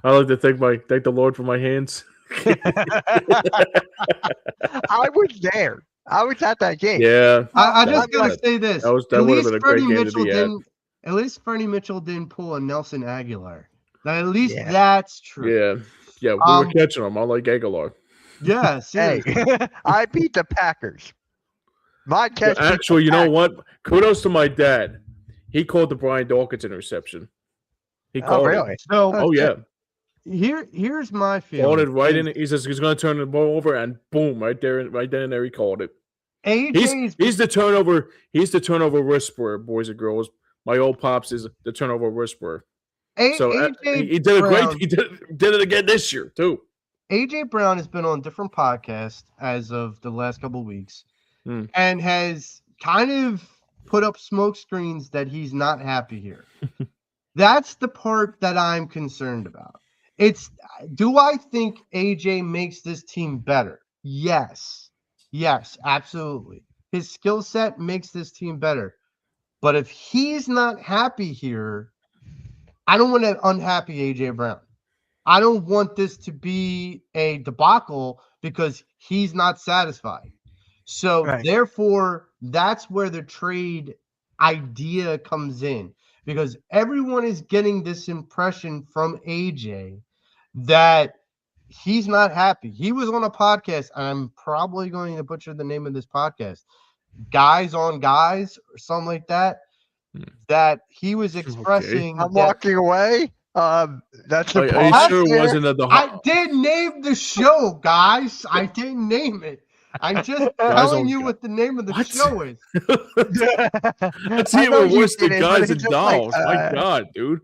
I like to thank the Lord for my hands.
I was there. I was at that game.
Yeah.
I just gotta say this.
That would have been a great game to be at.
At least Freddie Mitchell didn't pull a Nelson Aguilar. Now, at least that's true.
Yeah, we were catching them. I like Aguilar.
Yeah,
hey, I beat the Packers. My catch.
Actually, you know what? Kudos to my dad. He called the Brian Dawkins interception. He called
really?
it. So, yeah.
Here's my feeling.
Called it right in. He says he's going to turn the ball over, and boom, right then and there, he called it. He's the turnover. He's the turnover whisperer, boys and girls. My old pops is the turnover whisperer. He did a great. He did it again this year too.
AJ Brown has been on different podcasts as of the last couple of weeks, and has kind of put up smoke screens that he's not happy here. That's the part that I'm concerned about. Do I think AJ makes this team better? Yes, absolutely. His skill set makes this team better. But if he's not happy here, I don't want an unhappy AJ Brown. I don't want this to be a debacle because he's not satisfied. So therefore, that's where the trade idea comes in, because everyone is getting this impression from AJ that he's not happy. He was on a podcast. I'm probably going to butcher the name of this podcast, Guys on Guys or something like that, that he was expressing.
I'm walking away. That's the
Are you sure it wasn't at the
I did name the show, guys. I didn't name it. I'm just telling you what the name of the show is.
That's even worse than Guys and Dolls. My God, dude.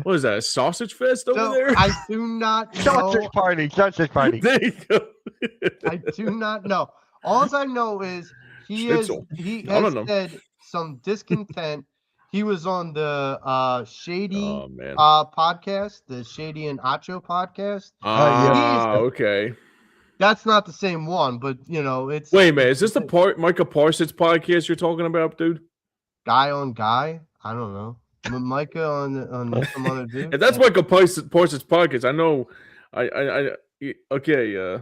What is that? A sausage fest over there?
I do not know.
Sausage party.
There you go.
I do not know. All I know is he has said some discontent. He was on the Shady podcast, the Shady and Acho podcast.
Okay.
That's not the same one, but it's.
Wait a minute, is this the Micah Parsons podcast you're talking about, dude?
Guy on Guy? I don't know. Micah on some other dude.
If that's Micah Parsons podcast, I know. Okay.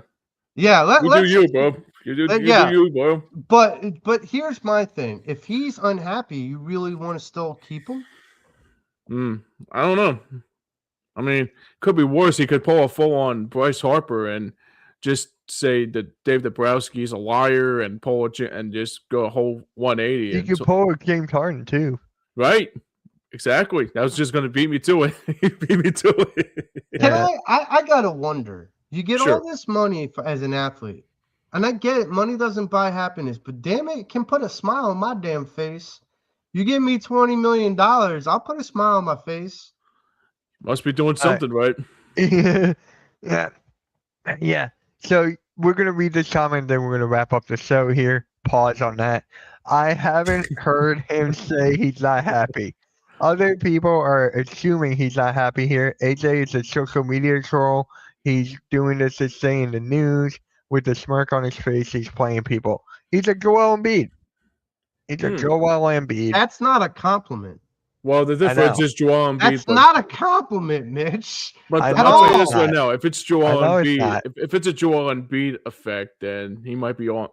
Yeah, let's
do you, bro. You do you, bro.
But here's my thing: if he's unhappy, you really want to still keep him?
I don't know. I mean, could be worse. He could pull a full-on Bryce Harper and just say that Dave Dabrowski is a liar and pull it and just go a whole 180.
You could pull a James Harden too,
right? Exactly. That was just going to beat me to it. He beat me to it.
I gotta wonder. You get all this money as an athlete, and I get it. Money doesn't buy happiness, but damn it can put a smile on my damn face. You give me $20 million, I'll put a smile on my face.
Must be doing something right.
Yeah. So we're going to read this comment, then we're going to wrap up the show here. Pause on that. I haven't heard him say he's not happy. Other people are assuming he's not happy here. AJ is a social media troll. He's doing this thing in the news with a smirk on his face. He's playing people. He's a Joel Embiid. He's a Joel Embiid.
That's not a compliment.
Well, the difference is Joel Embiid.
That's not a compliment, Mitch.
But
I
I'll tell you
know
this
it's
right
not.
now: if it's Joel
I know it's
Embiid,
not.
if it's a Joel Embiid effect, then he might be on.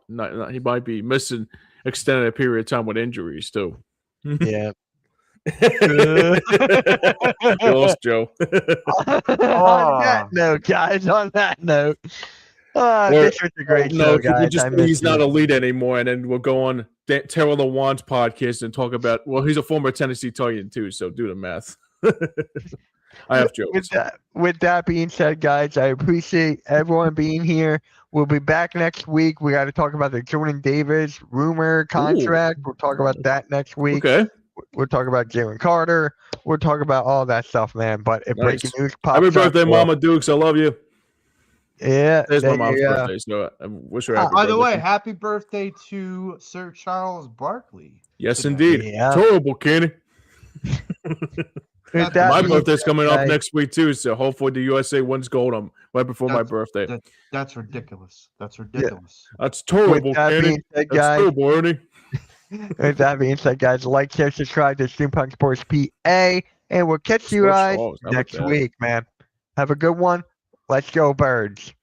He might be missing extended period of time with injuries too.
Yeah.
You lost Joe.
On that note, guys. On that note, this was a great
No,
show, guys.
just
I
say
miss
he's not
you.
elite anymore, and then we'll go on Terrell Lewan's podcast and talk about. Well, he's a former Tennessee Titan too, so do the math. I have jokes.
With that being said, guys, I appreciate everyone being here. We'll be back next week. We got to talk about the Jordan Davis rumor contract. We'll talk about that next week.
Okay.
We'll talk about Jalen Carter. We'll talk about all that stuff, man. But if
Nice.
breaking news pops
Happy birthday,
up, well,
Mama Dukes. I love you.
Yeah.
It's my
there
mom's
you go.
birthday, so I wish her happy
By the way,
birthday.
happy birthday to Sir Charles Barkley.
Yes,
today.
indeed.
Yeah.
Terrible, Kenny.
With that
My
being
birthday's
said,
coming up
guys,
next week too, so hopefully the USA wins gold right before my
That's-
birthday.
That's ridiculous. That's ridiculous.
That's terrible,
With that
Kenny.
being said,
That's
guys,
terrible, Ernie.
with that being said, guys, like, share, subscribe to Steampunk Sports PA, and we'll catch you
Sports
guys
Balls, how about
next
that?
week, man. Have a good one. Let's go, Birds.